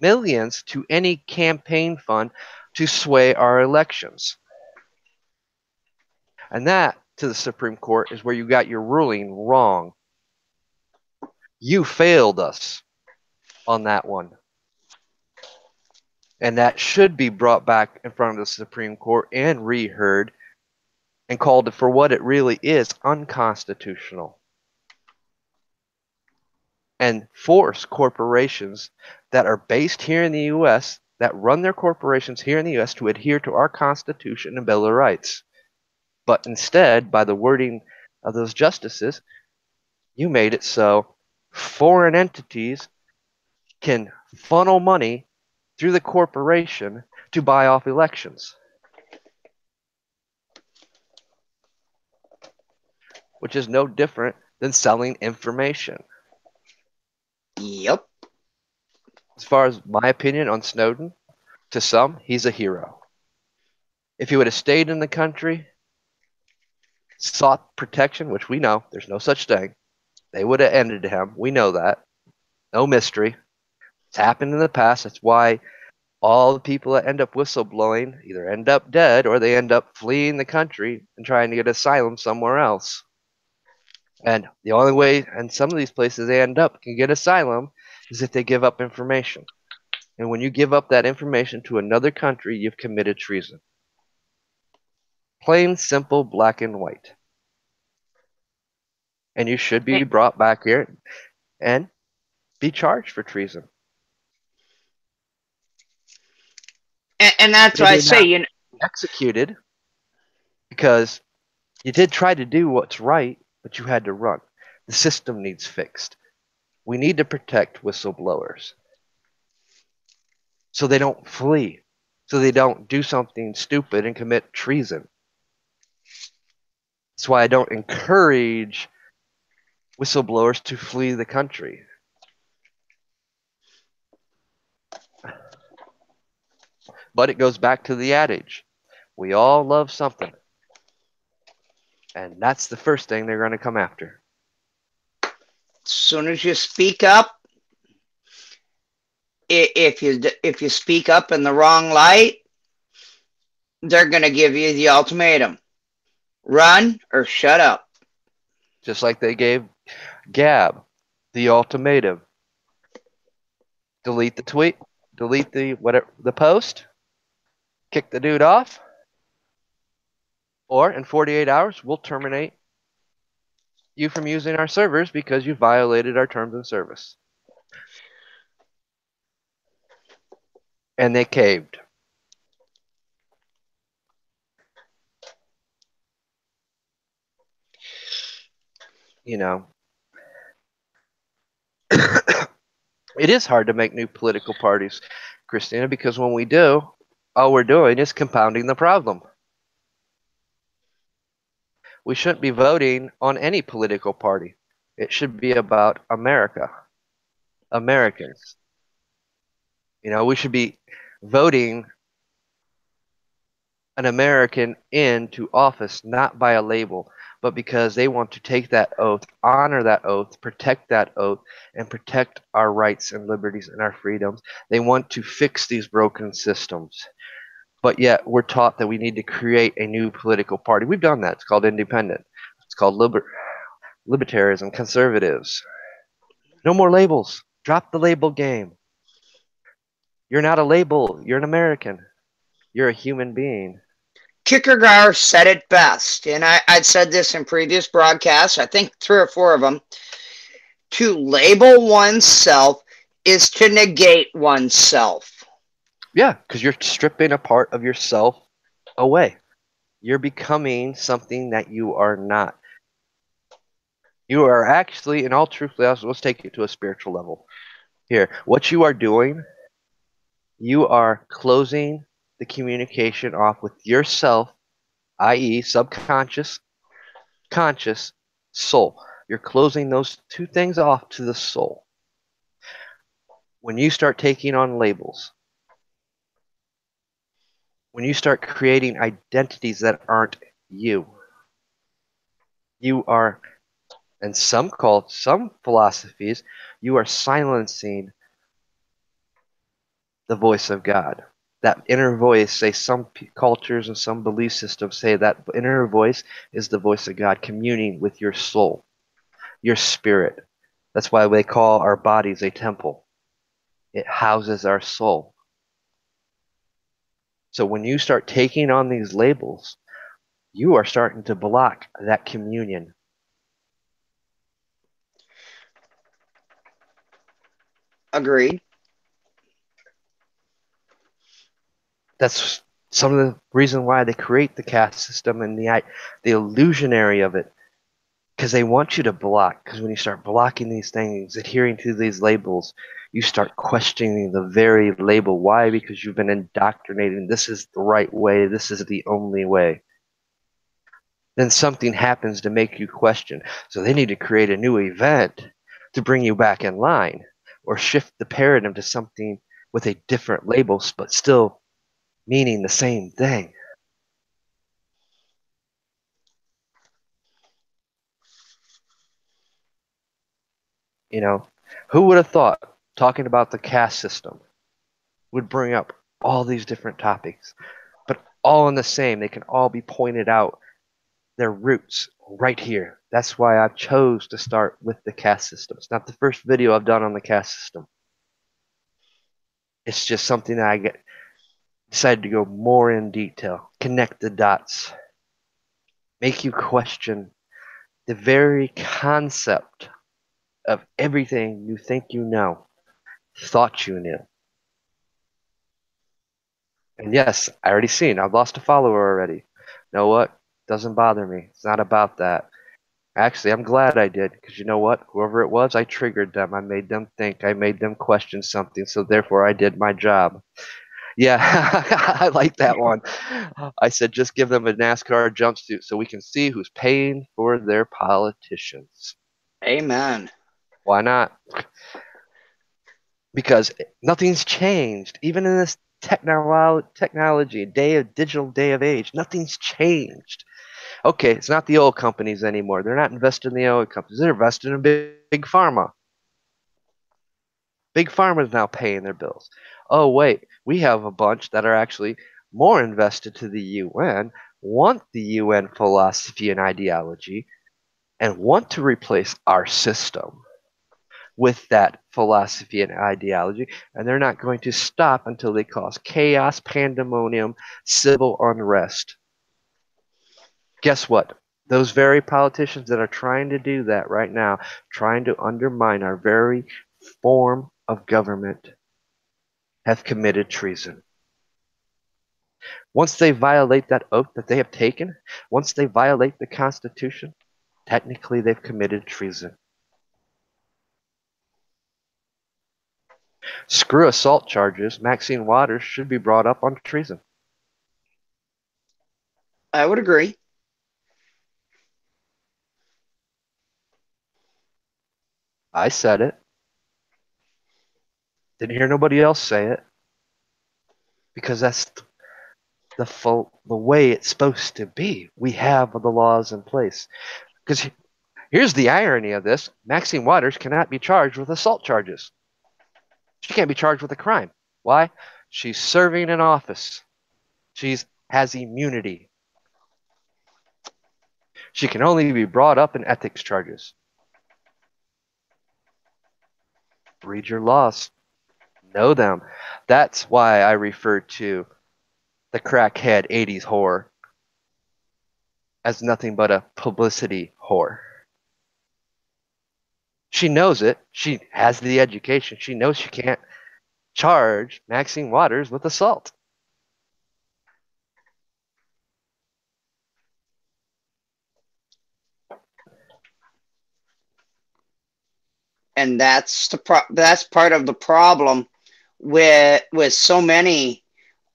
millions to any campaign fund to sway our elections. And that, to the Supreme Court, is where you got your ruling wrong. You failed us on that one. And that should be brought back in front of the Supreme Court and reheard and called for what it really is, unconstitutional. And force corporations that are based here in the U.S., that run their corporations here in the U.S., to adhere to our Constitution and Bill of Rights. But instead, by the wording of those justices, you made it so foreign entities can funnel money through the corporation to buy off elections, which is no different than selling information. Yep. As far as my opinion on Snowden, to some, he's a hero. If he would have stayed in the country, sought protection, which we know there's no such thing, they would have ended him. We know that. No mystery. It's happened in the past. That's why all the people that end up whistleblowing either end up dead or they end up fleeing the country and trying to get asylum somewhere else. And the only way, and some of these places they end up can get asylum, is if they give up information. And when you give up that information to another country, you've committed treason. Plain, simple, black and white. And you should be brought back here and be charged for treason. And that's why I say, executed because you did try to do what's right, but you had to run. The system needs fixed. We need to protect whistleblowers so they don't flee, so they don't do something stupid and commit treason. That's why I don't encourage whistleblowers to flee the country. But it goes back to the adage. We all love something. And that's the first thing they're going to come after. as soon as you speak up, if you speak up in the wrong light, they're going to give you the ultimatum: run or shut up. Just like they gave Gab the ultimatum: delete the tweet, delete the post, kick the dude off, or in 48 hours we'll terminate you from using our servers because you violated our terms of service. And they caved. You know, it is hard to make new political parties, Christina, because when we do, all we're doing is compounding the problem. We shouldn't be voting on any political party. It should be about America, Americans. We should be voting an American into office not by a label, but because they want to take that oath, honor that oath, protect that oath, and protect our rights and liberties and our freedoms. They want to fix these broken systems. But yet we're taught that we need to create a new political party. We've done that. It's called independent. It's called libertarianism, conservatives. No more labels. Drop the label game. You're not a label. You're an American. You're a human being. Kierkegaard said it best, and I'd said this in previous broadcasts, I think 3 or 4 of them. To label oneself is to negate oneself. Yeah, because you're stripping a part of yourself away. You're becoming something that you are not. You are actually, in all truthfulness, let's take it to a spiritual level. Here, what you are doing, you are closing the communication off with yourself, i.e., subconscious, conscious, soul. You're closing those two things off to the soul. When you start taking on labels, when you start creating identities that aren't you, you are, and some philosophies, you are silencing the voice of God. That inner voice, say some cultures and some belief systems say that inner voice is the voice of God communing with your soul, your spirit. That's why they call our bodies a temple. It houses our soul. So when you start taking on these labels, you are starting to block that communion. Agreed. That's some of the reason why they create the caste system and the illusionary of it, because they want you to block. Because when you start blocking these things, adhering to these labels, you start questioning the very label. Why? Because you've been indoctrinated. This is the right way. This is the only way. Then something happens to make you question. So they need to create a new event to bring you back in line, or shift the paradigm to something with a different label, but still meaning the same thing. You know, who would have thought talking about the caste system would bring up all these different topics, but all in the same? They can all be pointed out, their roots right here. That's why I chose to start with the caste system. It's not the first video I've done on the caste system. It's just something that decided to go more in detail, connect the dots, make you question the very concept of everything you think you know, thought you knew. And yes, I already seen. I've lost a follower already. You know what? Doesn't bother me. It's not about that. Actually, I'm glad I did, because you know what? Whoever it was, I triggered them. I made them think. I made them question something. So therefore, I did my job. Yeah, I like that one. I said, just give them a NASCAR jumpsuit so we can see who's paying for their politicians. Amen. Why not? Because nothing's changed. Even in this technology, digital day of age, nothing's changed. Okay, it's not the old companies anymore. They're not investing in the old companies. They're investing in big pharma. Big pharma is now paying their bills. Oh, wait, we have a bunch that are actually more invested to the UN, want the UN philosophy and ideology, and want to replace our system with that philosophy and ideology, and they're not going to stop until they cause chaos, pandemonium, civil unrest. Guess what? Those very politicians that are trying to do that right now, trying to undermine our very form of government, have committed treason. Once they violate that oath that they have taken, once they violate the Constitution, technically they've committed treason. Screw assault charges. Maxine Waters should be brought up on treason. I would agree. I said it. Didn't hear nobody else say it. Because the way it's supposed to be. We have the laws in place. Because here's the irony of this: Maxine Waters cannot be charged with assault charges. She can't be charged with a crime. Why? She's serving in office. She has immunity. She can only be brought up in ethics charges. Read your laws. Know them. That's why I refer to the crackhead 80s whore as nothing but a publicity whore. She knows it. She has the education. She knows she can't charge Maxine Waters with assault. And that's that's part of the problem with so many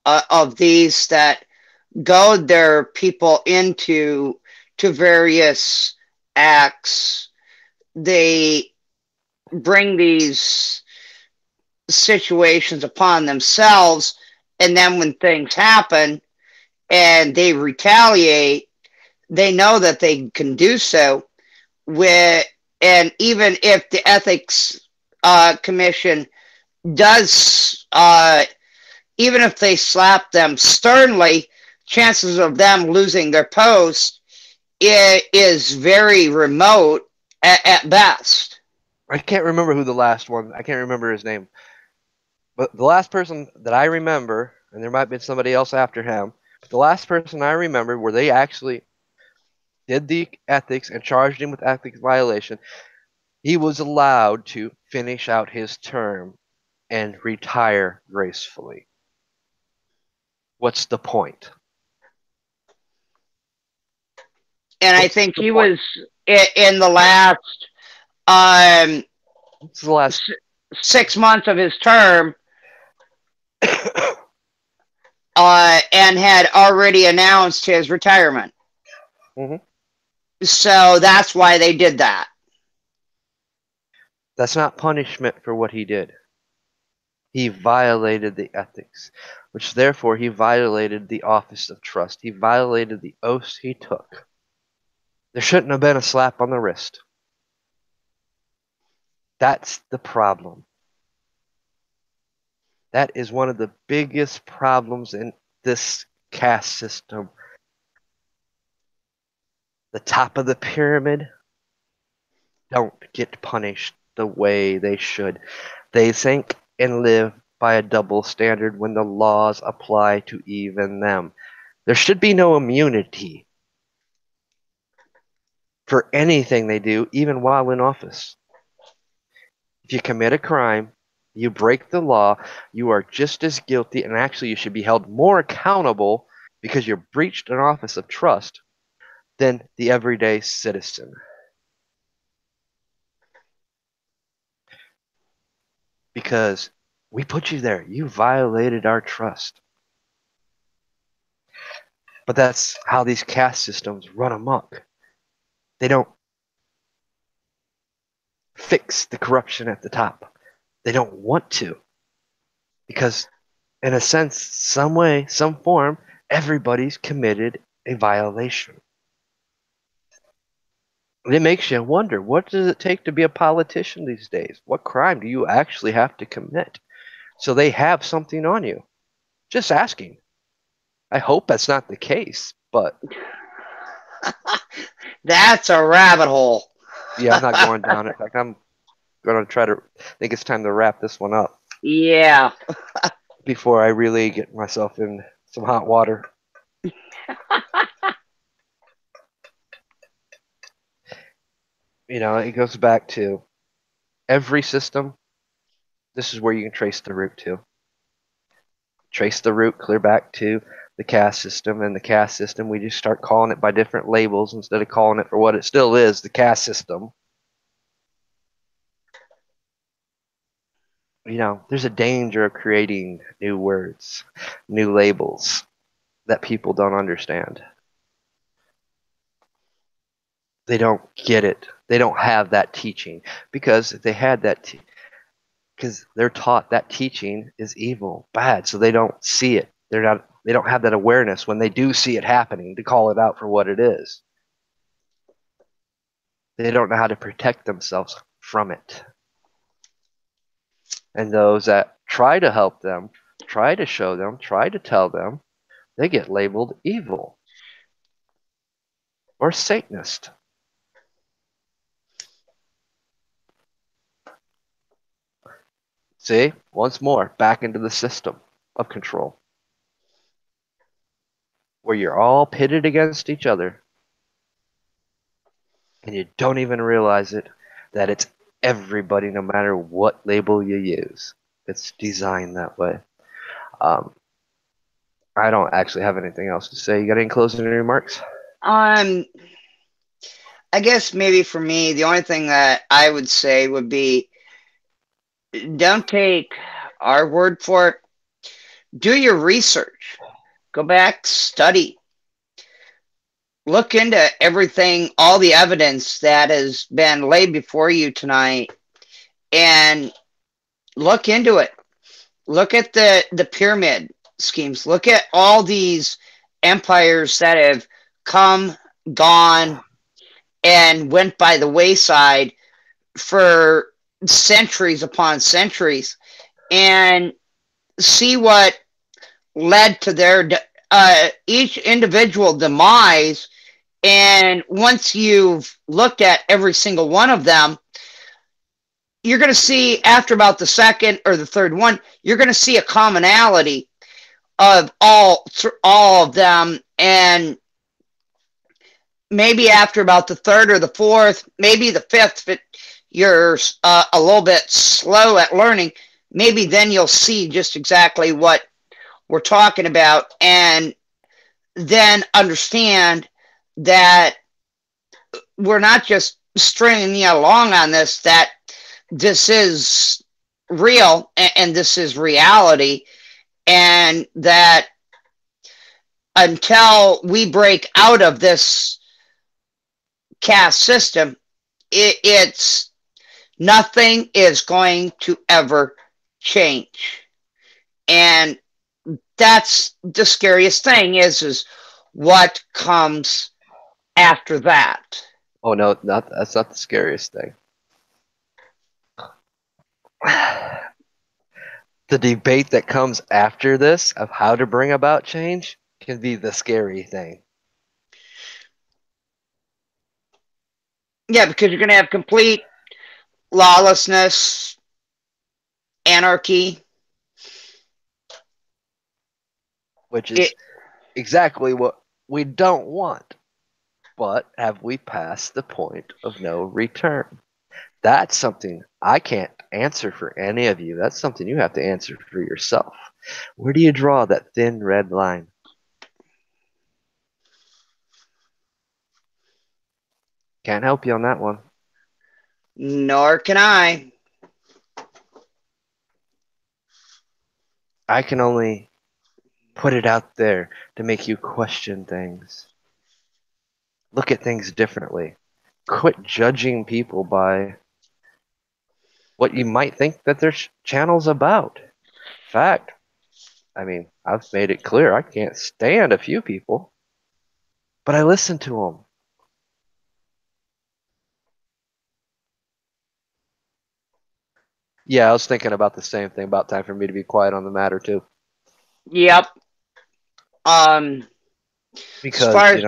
of these that goad their people into to various acts. They bring these situations upon themselves, and then when things happen and they retaliate, they know that they can do so with, and even if the ethics commission does, even if they slap them sternly, chances of them losing their post is very remote at best. I can't remember who the last one, I can't remember his name. But the last person that I remember, and there might have been somebody else after him, but the last person I remember where they actually did the ethics and charged him with ethics violation, he was allowed to finish out his term and retire gracefully. What's the point? And I think he was in the last What's the last 6 months of his term, and had already announced his retirement. Mm-hmm. So that's why they did that. That's not punishment for what he did. He violated the ethics, which therefore he violated the office of trust. He violated the oaths he took. There shouldn't have been a slap on the wrist. That's the problem. That is one of the biggest problems in this caste system. The top of the pyramid don't get punished the way they should. They think and live by a double standard when the laws apply to even them. There should be no immunity for anything they do, even while in office. If you commit a crime, you break the law, you are just as guilty, and actually you should be held more accountable because you breached an office of trust than the everyday citizen. Because we put you there. You violated our trust. But that's how these caste systems run amok. They don't fix the corruption at the top. They don't want to. Because, in a sense, some way, some form, everybody's committed a violation. It makes you wonder, what does it take to be a politician these days? What crime do you actually have to commit so they have something on you? Just asking. I hope that's not the case, but That's a rabbit hole. yeah, I'm not going down it. In fact, I'm going to try to think it's time to wrap this one up Yeah. before I really get myself in some hot water. You know, it goes back to every system. This is where you can trace the root to. Trace the root clear back to the caste system, and the caste system, we just start calling it by different labels instead of calling it for what it still is, the caste system. You know, there's a danger of creating new words, new labels that people don't understand. They don't get it. They don't have that teaching, because if they had that, because they're taught that teaching is evil, bad, so they don't see it. They're not. They don't have that awareness when they do see it happening to call it out for what it is. They don't know how to protect themselves from it. And those that try to help them, try to show them, try to tell them, they get labeled evil or Satanist. See, once more, back into the system of control, where you're all pitted against each other, and you don't even realize it, that it's everybody, no matter what label you use. It's designed that way. I don't actually have anything else to say. You got any closing remarks? I guess maybe for me, the only thing that I would say would be, don't take our word for it. Do your research. Go back, study. Look into everything, all the evidence that has been laid before you tonight, and look into it. Look at the pyramid schemes. Look at all these empires that have come, gone, and went by the wayside for centuries upon centuries, and see what led to their each individual demise. And once you've looked at every single one of them, you're going to see, after about the second or the third one, you're going to see a commonality of all of them. And maybe after about the third or the fourth, maybe the fifth, if you're a little bit slow at learning, maybe then you'll see just exactly what we're talking about, and then understand that we're not just stringing you along on this, that this is real and this is reality, and that until we break out of this caste system, it's nothing is going to ever change. And that's the scariest thing is what comes after that. Oh no, that's not the scariest thing. The debate that comes after this of how to bring about change can be the scary thing. Yeah, because you're going to have complete lawlessness, anarchy, which is exactly what we don't want. But have we passed the point of no return? That's something I can't answer for any of you. That's something you have to answer for yourself. Where do you draw that thin red line? Can't help you on that one. Nor can I. I can only put it out there to make you question things. Look at things differently. Quit judging people by what you might think that their channel's about. In fact, I mean, I've made it clear I can't stand a few people, but I listen to them. Yeah, I was thinking about the same thing. About time for me to be quiet on the matter too. Yep. Because,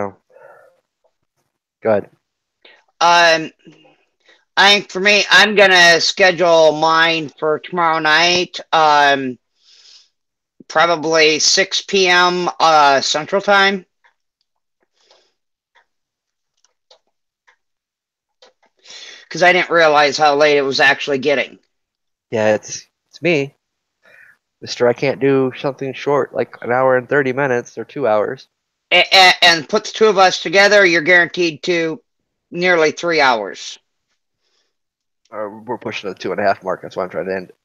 go ahead. I think for me, I'm gonna schedule mine for tomorrow night. Probably 6 p.m. Central Time. Because I didn't realize how late it was actually getting. Yeah, it's me. Mister, I can't do something short, like an hour and 30 minutes or 2 hours. And put the two of us together, you're guaranteed to nearly 3 hours. We're pushing the 2.5 mark. That's why I'm trying to end it.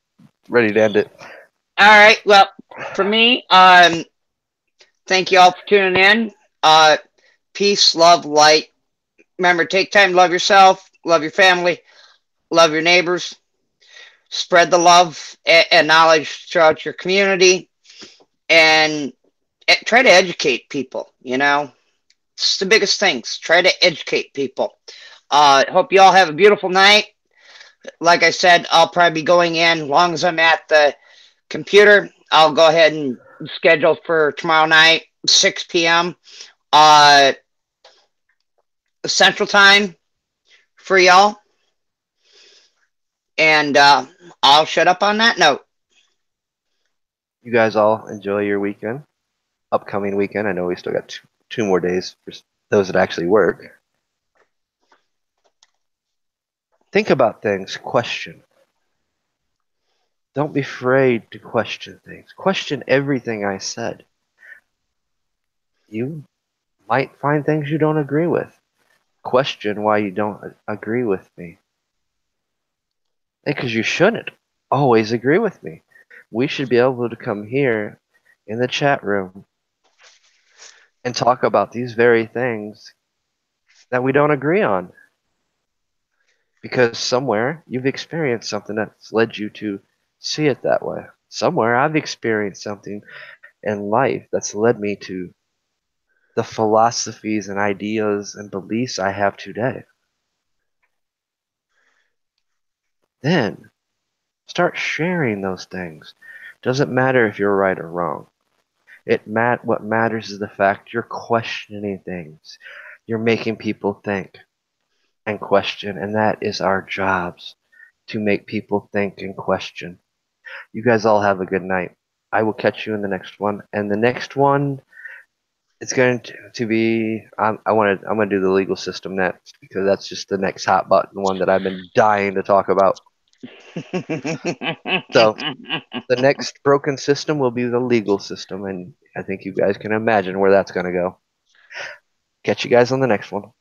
Ready to end it. All right. Well, for me, thank you all for tuning in. Peace, love, light. Remember, take time to love yourself, love your family, love your neighbors. Spread the love and knowledge throughout your community. And try to educate people. You know, it's the biggest things. Try to educate people. Hope you all have a beautiful night. Like I said, I'll probably be going in as long as I'm at the computer. I'll go ahead and schedule for tomorrow night, 6 p.m. Uh, Central Time for y'all. And I'll shut up on that note. You guys all enjoy your weekend, upcoming weekend. I know we still got two more days for those that actually work. Think about things, question. Don't be afraid to question things. Question everything I said. You might find things you don't agree with. Question why you don't agree with me. Because you shouldn't always agree with me. We should be able to come here in the chat room and talk about these very things that we don't agree on. Because somewhere you've experienced something that's led you to see it that way. Somewhere I've experienced something in life that's led me to the philosophies and ideas and beliefs I have today. Then start sharing those things. Doesn't matter if you're right or wrong. What matters is the fact you're questioning things. You're making people think and question, and that is our jobs, to make people think and question. You guys all have a good night. I will catch you in the next one. And the next one, it's going to be I'm going to do the legal system next because that's just the next hot button one that I've been dying to talk about. So the next broken system will be the legal system, and I think you guys can imagine where that's going to go. Catch you guys on the next one.